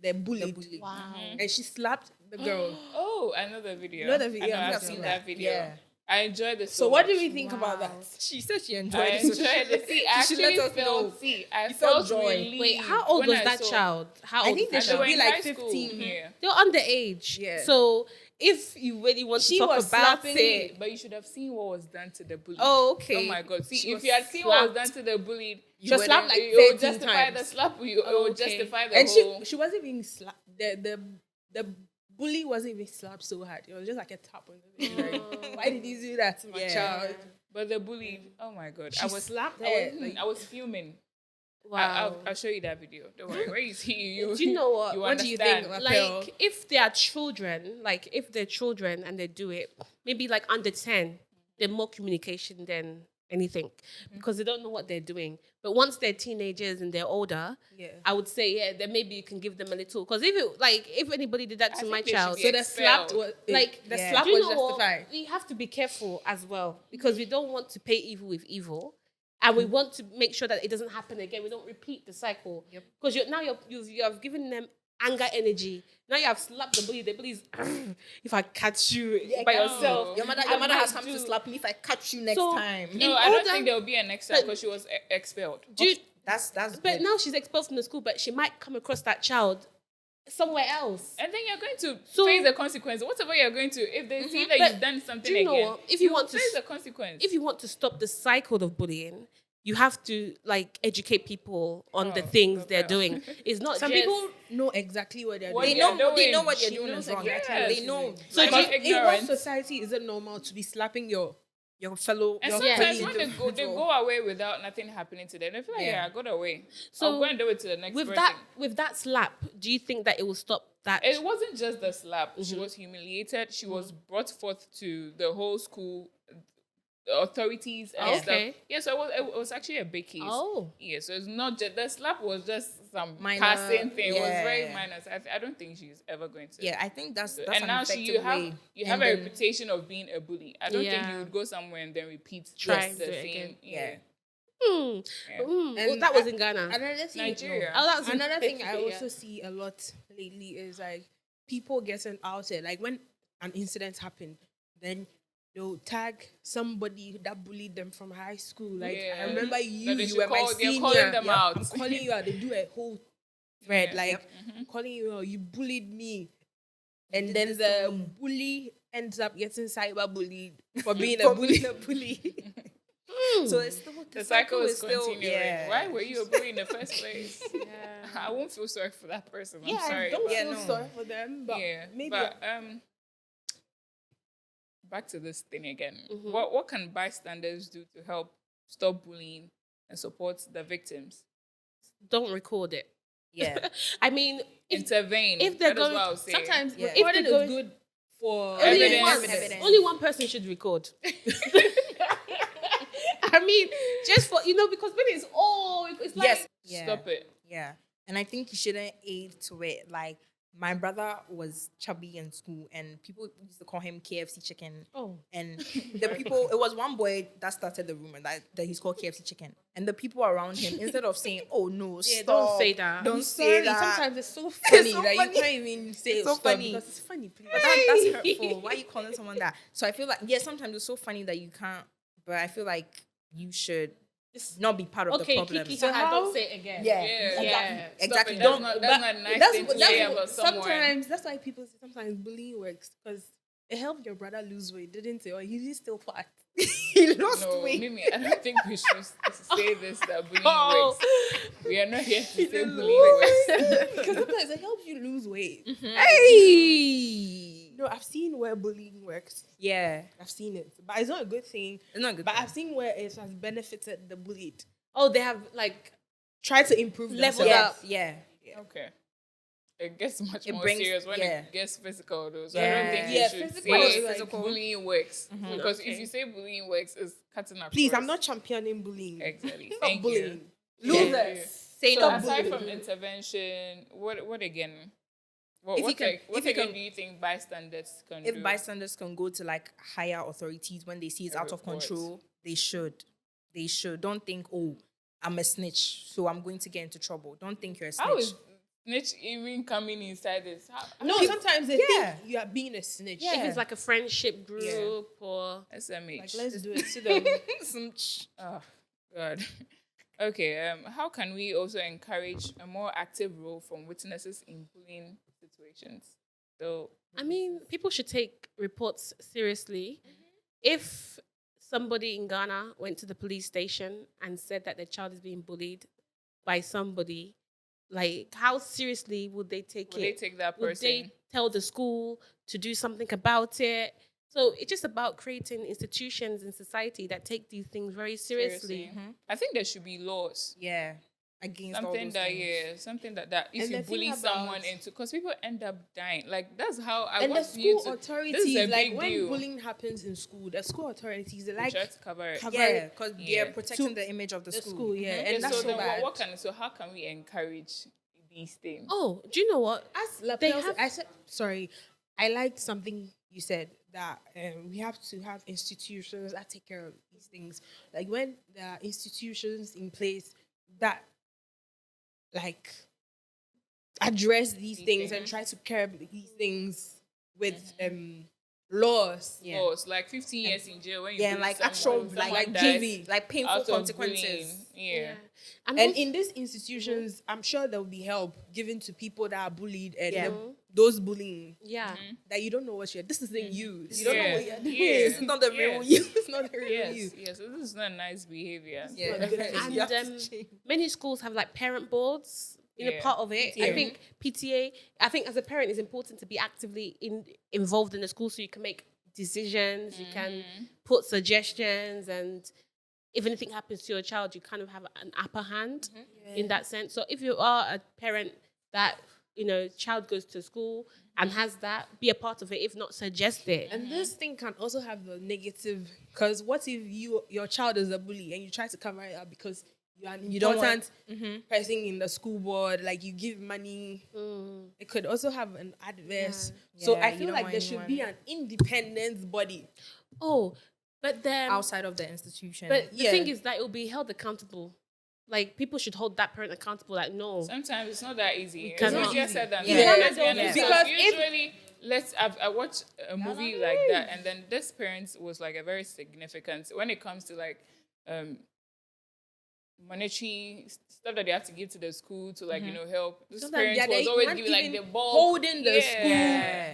the bullied. Wow. And she slapped the girl. Oh, another video. Another video, I know, I've I've seen seen that. that video. Yeah. I enjoyed this. So what do much. we think about Wow. that? she said she enjoyed I it. enjoyed it. See, I She should let actually us know. felt. See, I You felt felt joy. relieved Wait, how old when was I that saw- child? How I old think they was should that were be in like high school 15. here. They're underage. Yeah. So if you really want She to talk was about slapping it, But you should have seen what was done to the bully. Oh, okay. Oh my God. See, She if was you had seen what was slapped. done to the bullied, She was slapped like it would 13 justify times. the slap. It Oh, would okay. justify the And whole. she wasn't being slapped. The bully wasn't even slapped so hard. It was just like a tap on the face. Like, why did you do that to my Yeah. child? But the bully, oh my God. She I was slapped I her. was, Like, I was fuming. wow. I'll show you that video. Don't worry. Where you see you. Do you know what? You What do you think, understand. Lapel? Like if they are children, like if they're children and they do it, maybe like under 10, they're more communication than anything because they don't know what they're doing. But once they're teenagers and they're older, yeah. I would say, yeah, then maybe you can give them a little. Because if anybody did that I to think my they should child, be So the expelled. slap was like the Yeah. slap do you was know what? justified. We have to be careful as well because we don't want to pay evil with evil. And we want to make sure that it doesn't happen again. We don't repeat the cycle. Because you have given them anger energy. Now you have slapped the bully. The bully's, if I catch you by yourself. Your mother I has might come to do- slap me if I catch you next So, time. in No, I don't order- think there will be an next time but- because she was expelled. Do you- That's but good. now she's expelled from the school, but she might come across that child somewhere else. And then you're going to So- face the consequence. Whatever you're going to, if they see that But you've done something do you know again, what? If you want to face s- the consequence. If you want to stop the cycle of bullying, you have to like educate people on the Oh, things they're okay. doing. It's not Some just people know exactly what they're What doing. They you're know. They doing. know what they're She doing knows is wrong. exactly. They know. So Like, do you- not In what ignorance. society is it normal to be slapping your your fellow. And your sometimes colleague when they go away without nothing happening to them, they feel like, Yeah. I got away. So I'll go and do it to the next with person. that slap, do you think that it will stop that? It wasn't just the slap. She was humiliated. She was brought forth to the whole school, the authorities and stuff. Okay. Yeah, so it was actually a big case. Oh. Yeah, so it's not just, the slap was just some Minor, passing thing. It was very yeah. minor. So I don't think she's ever going to. Yeah, I think that's And an now effective you have way. you have And a then- reputation of being a bully. I don't think Yeah. you would go somewhere and then repeat Try just and the do it same. again. Yeah. Hmm. Yeah. Well, that was in Ghana. Another thing, Nigeria. Oh, that was in another thing I yeah. also see a lot lately is like people getting outed. Like when an incident happened, then they'll tag somebody that bullied them from high school. Like Yeah. I remember That you they should were my call- they're senior. calling them out. I'm calling you out. They do a whole thread Yeah. like calling you out. You bullied me, and did then this the to me. bully ends up getting cyber bullied for being a bully. So it's still The cycle is still continuing. yeah. Why were you a bully in the first place? I won't feel sorry for that person. I'm sorry. I don't but- feel sorry for them, but yeah, maybe but back to this thing again. Mm-hmm. What can bystanders do to help stop bullying and support the victims? Don't record it. Yeah. I mean, Intervene. if they're That is going, what I would say. sometimes Yeah. if recording they're is going, good for Evidence. only one person should record. I mean, just for because when it's it's like Yes. Yeah. Stop it. Yeah. And I think you shouldn't aid to it. Like, my brother was chubby in school, and people used to call him KFC chicken. Oh. And the people, it was one boy that started the rumor that he's called KFC chicken. And the people around him, instead of saying, "Oh no, stop, don't say that. don't I'm say sorry, that." sometimes it's so funny so that funny. you can't even say It's so stop funny. because it's funny. Please. But that's hurtful. Why are you calling someone that? So I feel like, yeah, sometimes it's so funny that you can't, but I feel like you should not be part of the Okay, problem. Kiki, So haha, how- don't say it again. Yeah, Yeah. Yeah. exactly. Stop it. Don't. That's but- not a nice thing to say about someone. sometimes that's why people say sometimes bullying works because it helped your brother lose weight, didn't it? Or he's still fat. he lost No, weight. Mimi, I don't think we should say this that bullying Oh. works. We are not here to say bullying works. Because sometimes it helps you lose weight. Hey. No, I've seen where bullying works. Yeah. I've seen it, but it's not a good thing. It's not good. But I've seen where it has benefited the bullied. Oh, they have like Try to improve Level themselves. up. Yeah. Okay. It gets much It more brings- serious when yeah. it gets physical, though. So I Yeah. don't think Yeah, you should physical say is like- bullying works. Because Okay. if you say bullying works, it's cutting across. Please, I'm not championing bullying. Exactly. Stop Thank bullying. you. Losers. Yeah. Say So no. aside from intervention, what again? What, If you what, can- like, what if you again can- do you think bystanders can If do? bystanders can go to like higher authorities when they see it's And out of report. control, they should. They should. Don't think, oh, I'm a snitch, so I'm going to get into trouble. Don't think you're a snitch. How is snitch even coming inside this? No, sometimes they Yeah. think you are being a snitch. Yeah. if it's like a friendship group or SMH. Like, let's do it to them. Oh, God. Okay, how can we also encourage a more active role from witnesses in bullying situations? So, I mean, people should take reports seriously. If somebody in Ghana went to the police station and said that their child is being bullied by somebody, like, how seriously would they take will it? they take that Would person? they tell the school to do something about it? So it's just about creating institutions in society that take these things very seriously. I think there should be laws. Yeah. Against all Something those that, things. something that if And you the thing bully about- someone into, because people end up dying. Like, that's how I And the want you school to. authorities, This is a like big when deal. bullying happens in school, the school authorities, they We like try to cover it. Yeah, because Yeah. they're protecting To the image of the the school. school, yeah. Yeah, And that's so so then bad. how can we encourage these things? Oh, do you know what? As They Lapel have- I said, sorry, I liked something you said that we have to have institutions that take care of these things. Like when there are institutions in place that like address these things and try to curb these things with laws. Yeah. Laws, like 15 years in jail when you Yeah, bully like someone, actual, someone like dies juvie, like painful out of consequences. bullying. Yeah. And, And also- in these institutions, I'm sure there will be help given to people that are bullied and Yeah. those bullying yeah. that you don't know what you're. This is in you. You Yeah. don't know what you're doing. Yeah. It's not the real Yes. you. It's not the real you. Yes, so this is not nice behavior. Yeah. Not good. And You have to change. many schools have like parent boards. Yeah. Part of it. I PTA. think PTA. I think as a parent, it's important to be actively involved in the school so you can make decisions. You can put suggestions, and if anything happens to your child, you kind of have an upper hand in that sense. So if you are a parent that, child goes to school and has that, be a part of it. If not, suggest it. And this thing can also have the negative, because what if your child is a bully and you try to cover it up because you're an important person in the school board, like you give money, it could also have an adverse. So I feel like there should be an independent body. Oh, but then outside of the institution. But the thing is that it will be held accountable. Like, people should hold that parent accountable. Like, no. Sometimes it's not that easy. It's As you just said that. Yeah. Let's be honest. Because usually, I watched a movie like that, and then this parent was like a very significant when it comes to like monetary stuff that they have to give to the school to like help. This parent was always giving like the ball, holding the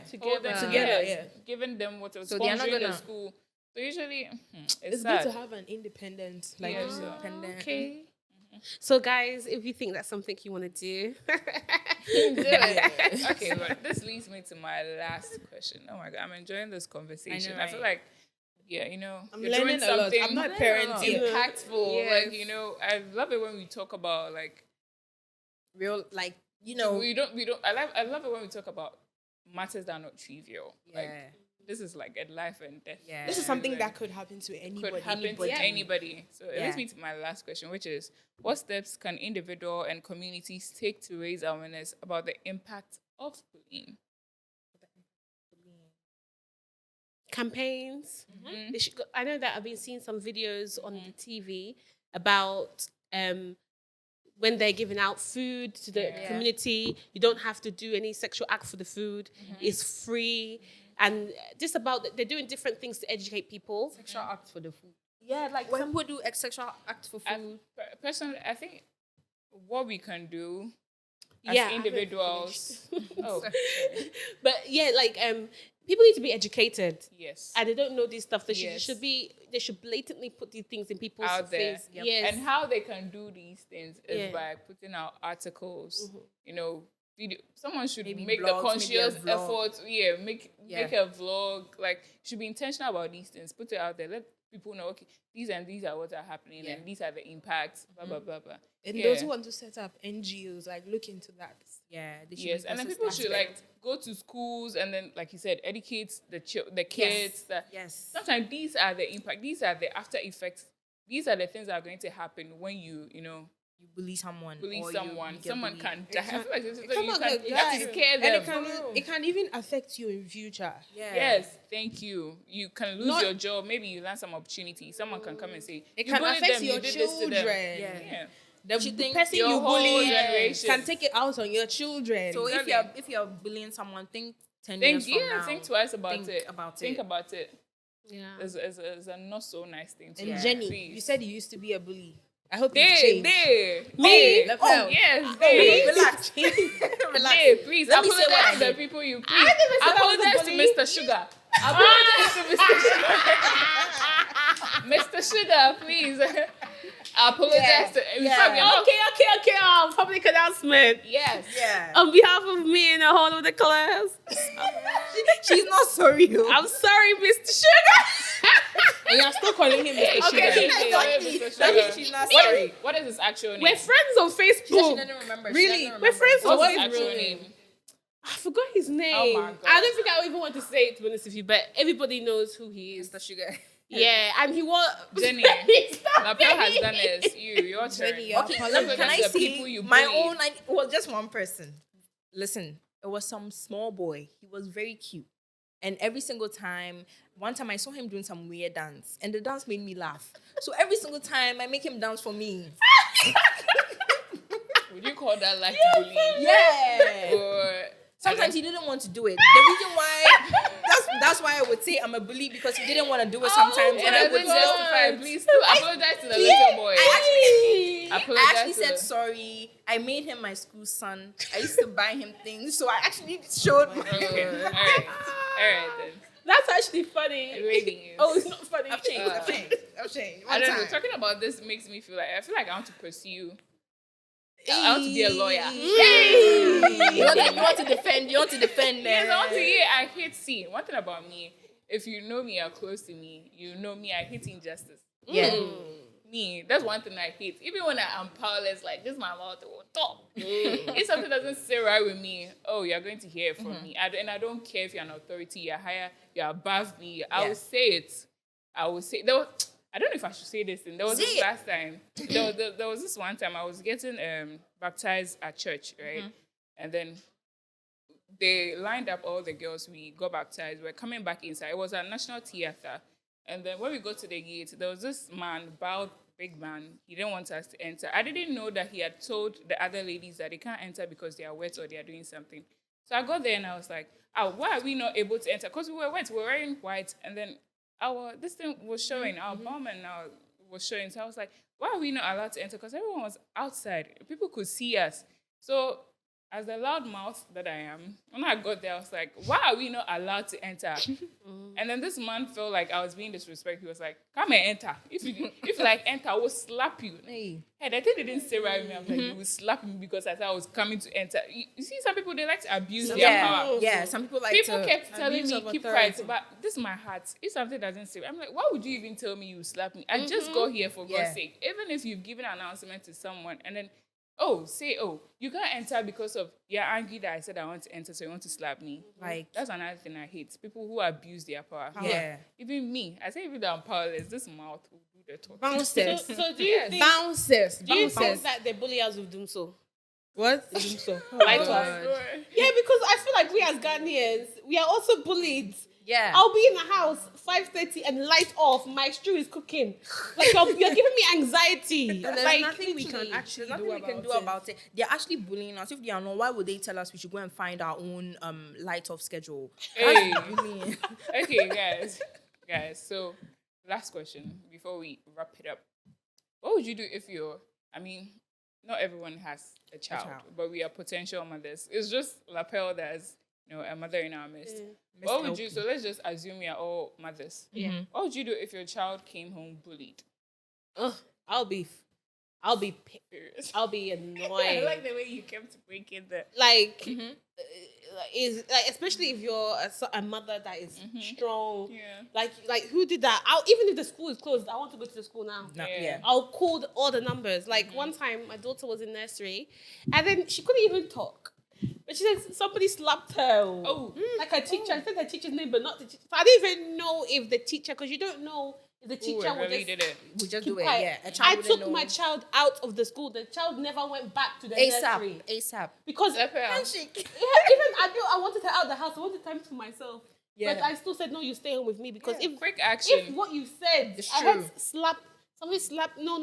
school together, giving them what was sponsoring the school. So usually, it's good sad. to have an independent, independent. Okay. So, guys, if you think that's something you want to do, Okay, but this leads me to my last question. Oh my God, I'm enjoying this conversation. I feel like, I'm you're learning doing a lot. something I'm not a parent yet. impactful. Yes. Like, I love it when we talk about like real, like, we don't. I love it when we talk about matters that are not trivial. Like, this is like a life and death. Yeah. This is something that could happen to anybody. Could happen to anybody. So it leads me to my last question, which is, what steps can individual and communities take to raise awareness about the impact of bullying? campaigns. They should I know that I've been seeing some videos on the TV about when they're giving out food to the community. You don't have to do any sexual act for the food. It's free. And just about, they're doing different things to educate people. Sexual acts for the food. Yeah, like When people do sexual acts for food. Personally, I think what we can do as individuals. But yeah, like people need to be educated. Yes. And they don't know this stuff. They should blatantly put these things in people's out there. face. Yes. And how they can do these things is by putting out articles, video. Someone should Maybe make blogs, the conscious maybe a vlog. effort. Make a vlog. Like, should be intentional about these things. Put it out there. Let people know, okay, these and these are what are happening, and these are the impacts. Blah blah blah blah. And those who want to set up NGOs, like, look into that. Yeah. They should And then people should like go to schools and then, like you said, educate the kids. Yes. Sometimes these are the impact. These are the after effects. These are the things that are going to happen when you bully someone. Someone can die. I feel like you you have to scare them. And it can even affect you in future. Yeah. Yes, thank you. You can lose your job. Maybe you learn some opportunity. Someone can come and say, It "You can bullied affect them, your you did this to them." children. Yeah. The person your you whole bully generation. can take it out on your children. So if you're bullying someone, think 10 years from now. Think twice about Think it. about Think it. about it. Yeah. It's a not so nice thing to And do. Jenny, Please. you said you used to be a bully. I hope you Me. changed. Yes, Relax. Relax. please. Let me say what I Apologize to the did. people you please. Apologize to Mr. Sugar. Apologize to Mr. Sugar, please. Apologize to. In fact, you're not- Okay. Public announcement. Yes. Yeah. On behalf of me and the whole of the class, She's not sorry. I'm sorry, Mr. Sugar. And you're still calling him Mr. Okay. Sugar. That means she's not sorry. What is his actual name? We're friends on She Facebook. doesn't remember. Really? We're friends on What's his Facebook. actual name? I forgot his name. Oh my God. I don't think I even want to say it, to be honest with you, but everybody knows who he is. Mr. Sugar. Yeah, and he was Jenny. Stop Lapel has it. done this. Your turn. Jenny, Okay, Apologize can I to the people see you my bullied. own? It was just one person. Listen, it was some small boy. He was very cute. And every single time, one time I saw him doing some weird dance, and the dance made me laugh. So every single time I make him dance for me. Would you call that like bullying? Yeah. Or Sometimes he didn't want to do it. The reason why, that's why I would say I'm a bully, because he didn't want to do it sometimes. it And I would doesn't justify. Please still apologize to the little boy. I Apologize actually to said the- sorry. I made him my school son. I used to buy him things, so I actually showed my. Okay. All right then. That's actually funny. It really is. Oh, it's not funny. I've changed. I don't know. Talking about this makes me feel like I want to pursue. I want to be a lawyer. You want to defend. You want to defend. Yes, I want to hear. I hate see. One thing about me if you know me, you're close to me, you know me, I hate injustice. Yeah. Me, that's one thing I hate. Even when I'm powerless, like this, my mouth will talk. If something doesn't sit right with me, oh, you're going to hear it from me. And I don't care if you're an authority, you're higher, you're above me. I will say it. I will say. I don't know if I should say this thing. There was this last time. There was this one time I was getting baptized at church, right? And then they lined up all the girls. We got baptized. We're coming back inside. It was a national theater. And then when we got to the gate, there was this man, big man. He didn't want us to enter. I didn't know that he had told the other ladies that they can't enter because they are wet or they are doing something. So I got there and I was like, why are we not able to enter? Because we were wet. We were wearing white. And then this thing was showing. Our barman now was showing. So I was like, why are we not allowed to enter? Because everyone was outside. People could see us. So as the loud mouth that I am, when I got there, I was like, why are we not allowed to enter? And then this man felt like I was being disrespectful. He was like, come and enter. If you like enter, I will slap you. Hey, I think they didn't say right with me. I was like, you will slap me because I thought I was coming to enter. You see, some people, they like to abuse their power. Yeah, some people kept telling me, keep quiet. But this is my heart. If something doesn't say, I'm like, why would you even tell me you slap me? I just got here for God's sake. Even if you've given an announcement to someone and then, you can't enter because of you're angry that I said I want to enter, so you want to slap me. Like, that's another thing I hate. People who abuse their power. Yeah. Even me. I say even though I'm powerless, this mouth will do the talk. Bouncers. So do you think Do you think that the bulliers will do so? What? Do so? Like Yeah, because I feel like we as Ghanaians, we are also bullied. Yeah. I'll be in the house 5:30 and light off. My stew is cooking. Like you're giving me anxiety. There's like, nothing we can actually do about it. They're actually bullying us. If they are not, why would they tell us we should go and find our own light off schedule? Hey. Okay, guys. So last question before we wrap it up. What would you do if not everyone has a child, but we are potential mothers. It's just Lapel that's a mother in our midst. What would you? So let's just assume we are all mothers. Yeah. What would you do if your child came home bullied? I'll be annoyed. I like the way you kept breaking that. Like, is like especially if you're a mother that is strong. Yeah. Like who did that? Even if the school is closed, I want to go to the school now. Yeah. I'll call all the numbers. Like one time, my daughter was in nursery, and then she couldn't even talk. But she said somebody slapped her. Like her teacher. I said her teacher's name, but not the teacher. So I didn't even know if the teacher, because you don't know if the teacher would really did it. We just do keep it. quiet. Yeah. I took my child out of the school. The child never went back to the nursery. ASAP. Because handshake. even I wanted her out of the house. I wanted time for myself. Yeah. But I still said, no, you stay home with me. Because if quick action. If what you said, It's I true. had slapped. Somebody slapped. No.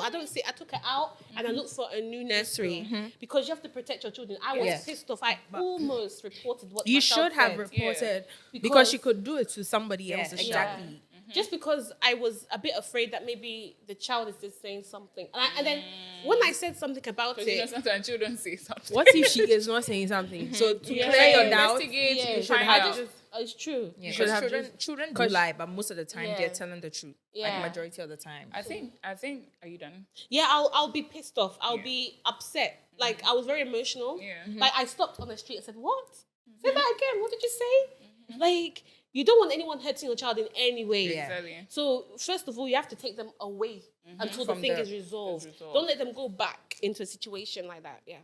I don't see. I took her out and I looked for a new nursery because you have to protect your children. I was pissed off. I almost reported what You my should child have said. reported because she could do it to somebody else. Exactly. Just because I was a bit afraid that maybe the child is just saying something. And then when I said something about it... sometimes children say something. What if she is not saying something? So to clear your doubts, investigate, you should have it's true. Yeah, should have children do lie, but most of the time they're telling the truth. Yeah. Like majority of the time. I think. Are you done? Yeah, I'll be pissed off. I'll be upset. Like I was very emotional. Yeah. Like I stopped on the street and said, "What? Say that again. What did you say?" Like you don't want anyone hurting your child in any way. Yeah. Exactly. So first of all, you have to take them away until the thing is resolved. Don't let them go back into a situation like that. Yeah.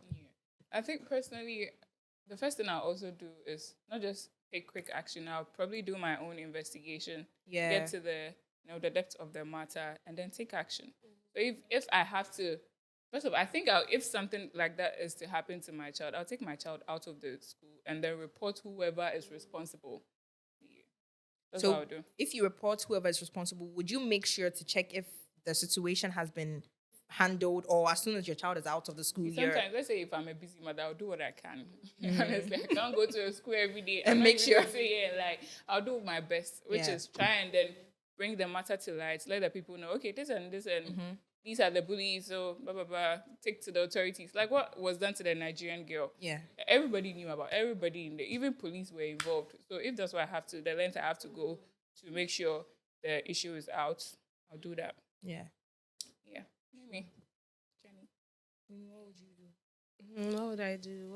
I think personally, the first thing I'll also do is not just take quick action. I'll probably do my own investigation. Yeah. Get to the depth of the matter and then take action. So if I have to, first of all, I think if something like that is to happen to my child, I'll take my child out of the school and then report whoever is responsible. Yeah. That's what I'll do. If you report whoever is responsible, would you make sure to check if the situation has been handled or as soon as your child is out of the school year? Sometimes, let's say if I'm a busy mother, I'll do what I can. Honestly, I can't go to a school every day And make sure. I'll do my best, which is try and then bring the matter to light, let the people know, okay, this and this and these are the bullies, so blah, blah, blah, take to the authorities. Like what was done to the Nigerian girl. Yeah. Everybody knew about, everybody in there, even police were involved. So if that's what I have to, the length I have to go to make sure the issue is out, I'll do that. Yeah. Yeah. Maybe. Jenny. What would you do? What would I do?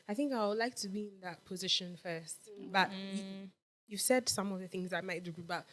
I think I would like to be in that position first. But you've said some of the things I might do, but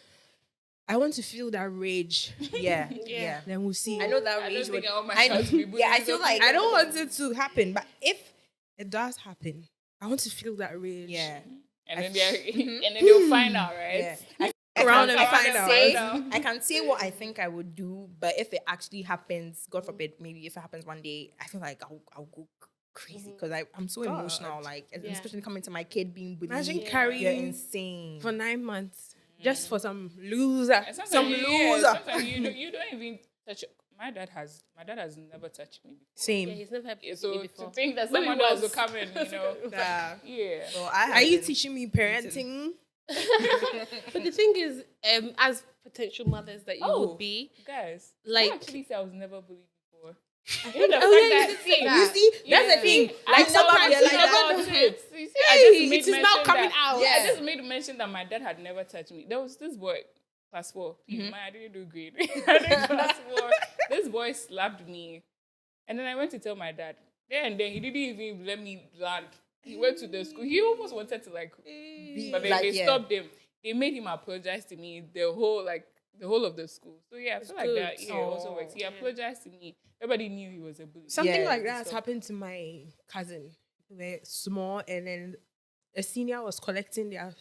I want to feel that rage. Yeah, Yeah. yeah. Then we'll see. I know that I rage don't think would. I want my I, child to be bullied. yeah, I feel like I don't want it to happen, but if it does happen, I want to feel that rage. yeah, and then and then they'll find out, right? yeah. Around can- and find out. say, Find out. I can say what I think I would do, but if it actually happens, God forbid, maybe if it happens one day, I feel like I'll go crazy because I'm so emotional. Like, Yeah. especially coming to my kid being bullied. Imagine You're carrying insane. for 9 months just for some loser. And sometimes Some loser. sometimes you don't even touch. My dad has never touched me before. Same. Yeah, he's never had Yeah, me so before. to think that Maybe someone else will once. come in, Yeah. yeah. So I Are you haven't- teaching me parenting? But the thing is, as potential mothers that you Oh. would be, Guys, Like- I actually say I was never bullied before. oh The yeah, fact you that- did say You that. see, that's Yeah. the thing. I Like never sometimes realized you're like about that. it. You see, I Hey, just made it is now mention coming that- out. I Yeah. just made mention that my dad had never touched me. There was this boy, class 4. I didn't do great. I did class 4. This boy slapped me. And then I went to tell my dad. Then he didn't even let me land. He went to the school. He almost wanted to but then Like, they yeah. stopped him. They made him apologize to me, the whole of the school. So yeah, I feel like good. that also works. He apologized to me. Everybody knew he was a bully. Something Yeah. like that has happened to my cousin. They're small, and then a senior was collecting their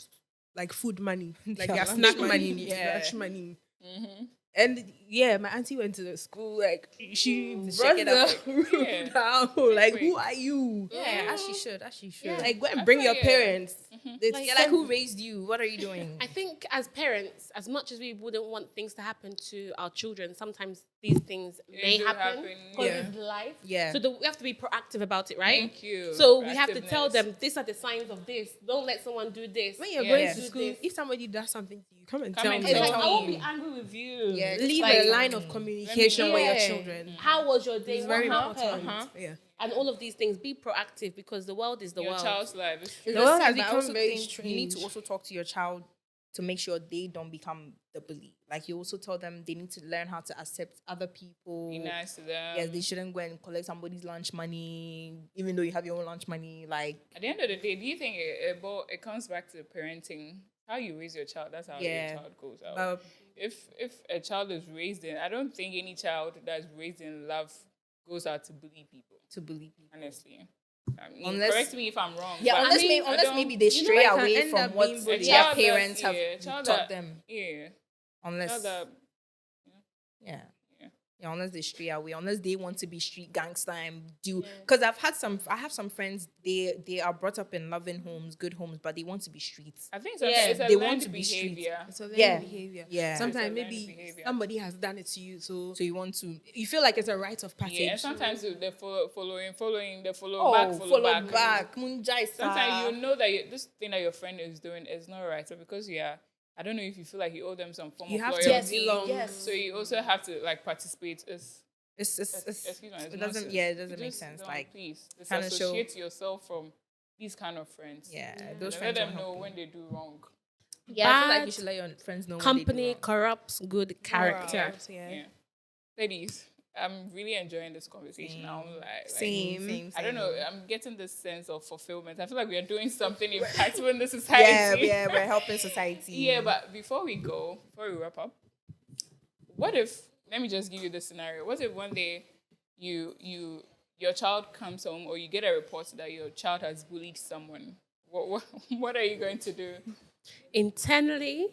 like food money, like Their their lunch snack money, money, yeah. lunch money. Mm-hmm. And yeah, my auntie went to the school, like she To brought shake it up. the room Yeah. down. Like, Quick. who are you? Yeah, as she should. As she should. Yeah. Like, go and I bring feel your like, yeah. parents. They Like, You're like, who raised you? What are you doing? I think as parents, as much as we wouldn't want things to happen to our children, sometimes these things may do happen happen, because yeah. it's life. Yeah. So we have to be proactive about it, right? Thank you. So we have to tell Proactiveness. them these are the signs of this. Don't let someone do this. When you're Yeah. going Yeah. to Do school, this. if somebody does something to you, come and Come tell and me. It's tell like, me. I won't be angry with you. Yeah, Leave just like- a line of communication with your Yeah. children. How was your day? It's What very happened? important. Yeah. And all of these things. Be proactive because the world is the Your world. child's life. It's true. The world has But I become also very think you need to strange. also talk to your child to make sure they don't become the bully. Like you also tell them they need to learn how to accept other people. Be nice to them. Yes, they shouldn't go and collect somebody's lunch money, even though you have your own lunch money. Like, At the end of the day, do you think it comes back to parenting? How you raise your child, that's how Yeah. your child goes out. but If a child is raised in, I don't think any child that's raised in love goes out to bully people. to bully people. Honestly, I mean, Unless- correct me if I'm wrong. Yeah, but unless, I mean, I unless don't- maybe they you know, stray it can away end from up what being their bullied. child parents that- have yeah, child taught that- them. Yeah, Unless, child that- yeah. Yeah. Yeah, unless they stray away, unless they want to be street gangster and do. Because I have some friends. They are brought up in loving homes, good homes, but they want to be streets. I think Yeah, it's a they learned want to be street. behavior. So Yeah. behavior. Yeah. Sometimes It's a learned maybe behavior. somebody has done it to you, so So you want to you feel like it's a rite of passage. Yeah, and sometimes they following, they follow follow back. back. Munjai Sometimes you know that this thing that your friend is doing is not right. So because I don't know if you feel like you owe them some form You of have to loyalty. belong. Yes. So you also have to like participate. It's Excuse me, it's it doesn't nonsense. yeah, it doesn't You make just sense. don't, Like please kinda show- disassociate yourself from these kind of friends. yeah, And those let friends them don't know help you. when they do wrong. Yeah, I feel like Bad you should let your friends know. Company When they corrupts good character. Yeah. Yeah. Ladies, I'm really enjoying this conversation. Same. I'm like Same. do wrong. I don't know. I'm getting this sense of fulfillment. I feel like we are doing something impactful in the Yeah, society. yeah, we're helping society. Yeah, but before we wrap up, what if? Let me just give you the scenario. What if one day your child comes home or you get a report that your child has bullied someone? What are you going to do? Internally,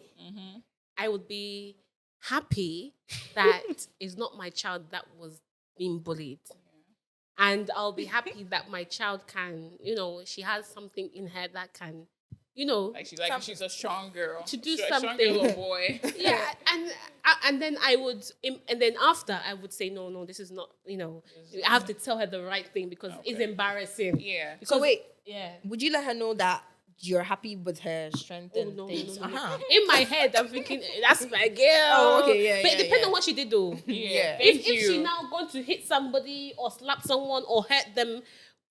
I would be happy that it's not my child that was being bullied. And I'll be happy that my child can, she has something in her that can, Like she's a strong girl. To do Strong something. girl or boy. yeah. And then and then after I would say, no, this is not, I have to tell her the right thing because it's embarrassing. Yeah. So wait, Yeah. would you let her know that you're happy with her strength Oh, and no, things? no. Uh-huh. In my head, I'm thinking, that's my girl. Oh, okay, yeah, But yeah, it depends yeah. on what she did, though. Yeah. If Thank she you. now going to hit somebody or slap someone or hurt them,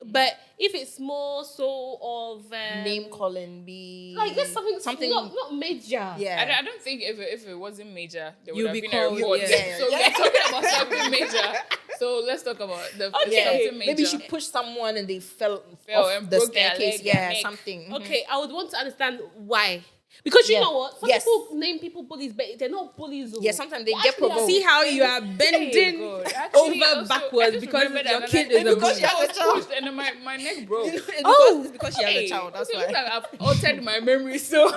But if it's more so of Name calling, be like there's something not major. Yeah. I don't think if it wasn't major, there You'd would have be been called, a report. yeah. So we're talking about something major. So let's talk about the something major. Maybe she pushed someone and they fell Fell off and the broke their staircase. leg, their Yeah, neck. something. Mhm. Okay, I would want to understand why. Because you know what? Some Yes. people name people bullies, but they're not bullies. Yeah, sometimes they get actually are- provoked. See how you are bending God. Actually, over also, I backwards just because remembered your another- kid is and a because bully. I was pushed and then my neck broke. It's because she has Hey, a child. That's it looks why. like I've altered my memory. So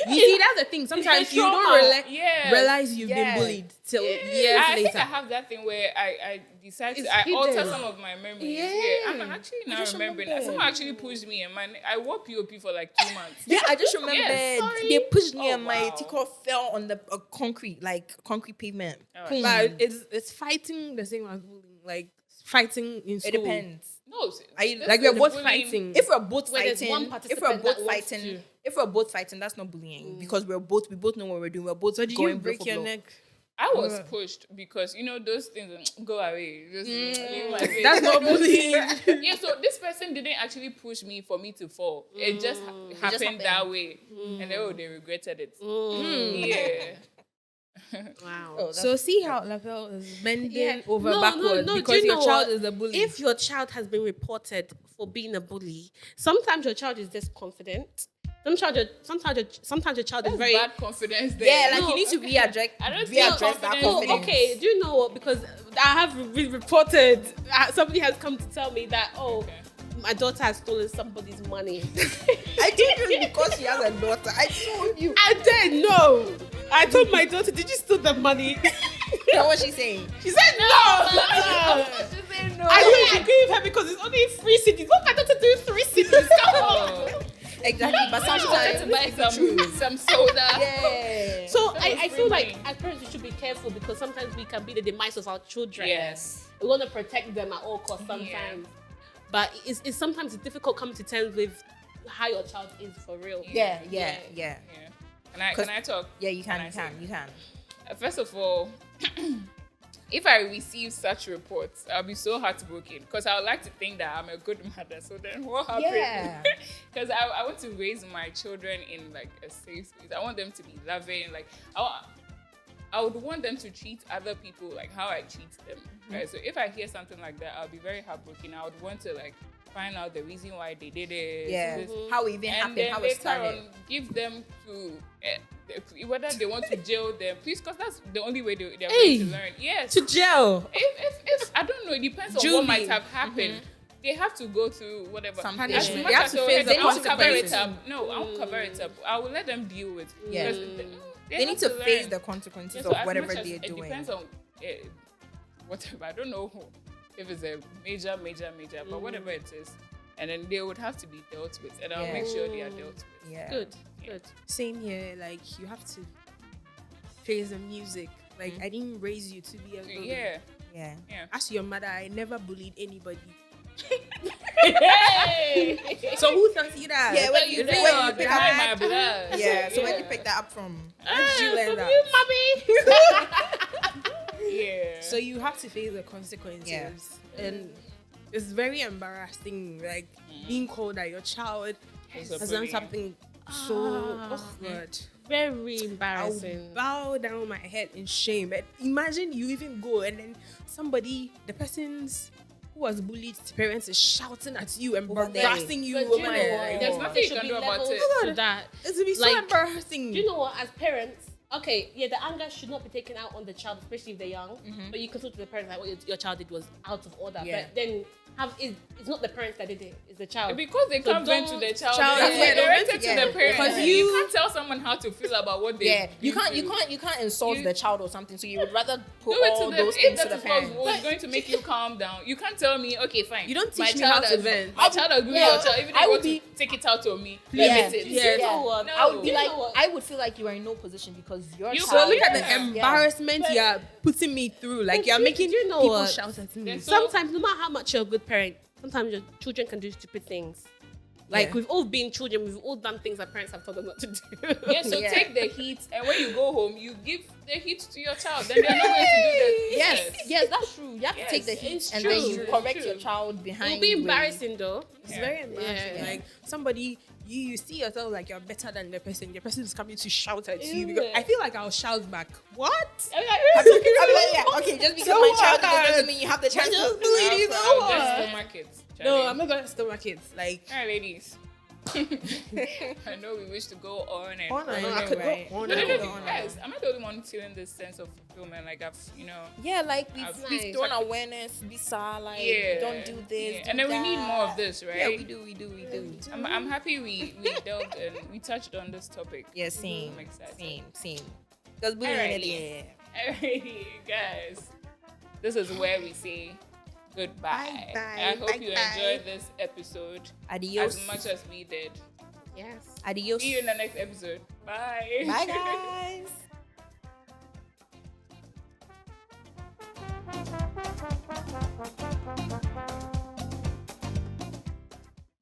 You see, that's the thing. Sometimes you don't trauma. realize you've Yeah. been bullied till years I think later. I have that thing where I decide It's to alter hidden. some of my memories. Yeah. Yeah, I'm actually I not just remembering. remembered. Someone actually pushed me and I wore POP for like 2 months. Yeah, I just remember sorry. they pushed me Oh, and my wow. tickle fell on the concrete pavement. Alright. Boom. But it's fighting the same as bullying. Like fighting in It school. depends. No, Like we're both bullying- fighting. If we're both Where there's fighting, one if participant we're that both wants fighting, to- if we're both fighting, that's not bullying because we both know what we're doing. We're both So did going you blow break for your blow. neck? I was pushed because those things go away. Just leave my face. That's not bullying. Yeah, so this person didn't actually push me for me to fall. It just happened that way, and then they regretted it. Yeah. Wow. Oh, So see how Lavelle is bending over No, backwards do because you your know child what? is a bully. If your child has been reported for being a bully, sometimes your child is just confident. Sometimes your child is That's very bad confidence there. yeah, like No, you need to readdress. I don't think Readdress that confidence- Oh, confidence. okay. Do you know what? Because I have been reported. Somebody has come to tell me that my daughter has stolen somebody's money. I told you it's because she has a daughter. I told you. I didn't know. I told my daughter, "Did you steal the money?" That's what she's saying. She said no. I didn't agree with her because it's only 3 cities. What my daughter do 3 cities? Come on. Exactly, but I wanted to sometimes buy some soda. yeah. So That I was feel free like money. as parents we should be careful because sometimes we can be the demise of our children. Yes. We want to protect them at all costs sometimes. But it's sometimes it's difficult coming to terms with how your child is for real. Yeah. Yeah. Can I talk? Yeah, you Can I can. say? You can. First of all, if I receive such reports, I'll be so heartbroken because I would like to think that I'm a good mother. So then what happened? Yeah. Because I want to raise my children in like a safe space. I want them to be loving. Like I would want them to treat other people like how I treat them. Right. So if I hear something like that, I'll be very heartbroken. I would want to like find out the reason why they did it. Yeah. this- How it even and happened, then how it later started. on, give them to whether they want to jail them, please, because that's the only way they're Hey. going to learn. Yes. to jail. If I don't know, it depends on Juvie. what might have happened. They have to go through whatever. Some As punishment. much They have as to I face the won't cover it consequences. up. No, I won't cover it up. I will let them deal with. Yeah. Because They have need to face learn. the consequences Yeah, so of as whatever much as they're it doing. depends on whatever. I don't know if it's a major, but whatever it is, and then they would have to be dealt with, and I'll Yeah. make sure they are dealt with. Yeah. Good. Yeah. Good. Same here. Like you have to face the music. Like I didn't raise you to be a bully. Yeah, Yeah. yeah. As your mother, I never bullied anybody. Hey! So who tells you that? Yeah, when you You pick know, when you pick behind up, my blood. yeah. So where did you pick that up from? Where did you learn that? Yeah. So you have to face the consequences. Yeah. And it's very embarrassing, like being called that your child It's has a done bully. something so awkward. Very I'll embarrassing. bow down my head in shame. And imagine you even go and then the person's who was bullied parents is shouting at you and Over there. harassing you But over you know there. what? Like, There's There nothing you should can be do about levels it. to that. it's to be so Like, embarrassing. Do you know what? As parents, okay, yeah, the anger should not be taken out on the child, especially if they're young. But you can talk to the parents like what your child did was out of order. Yeah. But then it's not the parents that did it; it's the child. Because they So can't vent to don't- the child. Child, That's yeah, why don't they vent rented to- to yeah. the parents. Because You you- can't tell someone how to feel about what they. Yeah, you can't insult You- the child or something. So you would rather put Do it all to those them. things If to the that is parents. what's going to make you calm down, you can't tell me, okay, fine. You don't My teach me child how to has- vent. My child has bullied Yeah. your child. Even if I you would want to be- take it out on me, Yeah. limit it. You know what? No. I would be You like, know what? I would feel like you are in no position because your You child. So look at the Yeah. embarrassment you are putting me through. Like But you're you- making you know people what? shout at me. Then so- Sometimes, no matter how much you're a good parent, sometimes your children can do stupid things. Like Yeah. we've all been children, we've all done things our parents have told us not to do. Yeah, so Yeah. take the heat, and when you go home, you give the heat to your child. Then they're not going to do that. Yes, that's true. You have Yes, to take the heat it's and true, then you it's correct true. your child behind. It'll be where- embarrassing though. It's Yeah. very embarrassing. Yeah. Like somebody, you see yourself like you're better than the person. The person is coming to shout at you. Yeah. Because I feel like I'll shout back. What? I'm I'm like, yeah, okay, just because So my child did it what? doesn't mean you have the chance Just to. believe it. I'll just stomach it. No, Charlie. I'm not gonna stomach it. Like All right, ladies. I know we wish to go on and on and know, on, right? on But and it is, on. guys, am I the only one feeling this sense of fulfillment? Like I've, Yeah, like we've, I've- we've thrown awareness, Bisa, like yeah, don't do this. yeah. do And then we need that. more of this, right? Yeah, we do. I'm happy we delved and we touched on this topic. Yeah, same, I'm excited. same. Because bullying, Alrighty. yeah. Alrighty, guys. This is where we say goodbye. Bye-bye, I hope you bye-bye. enjoyed this episode Adios. as much as we did. Yes. Adios. See you in the next episode. Bye. Bye, guys.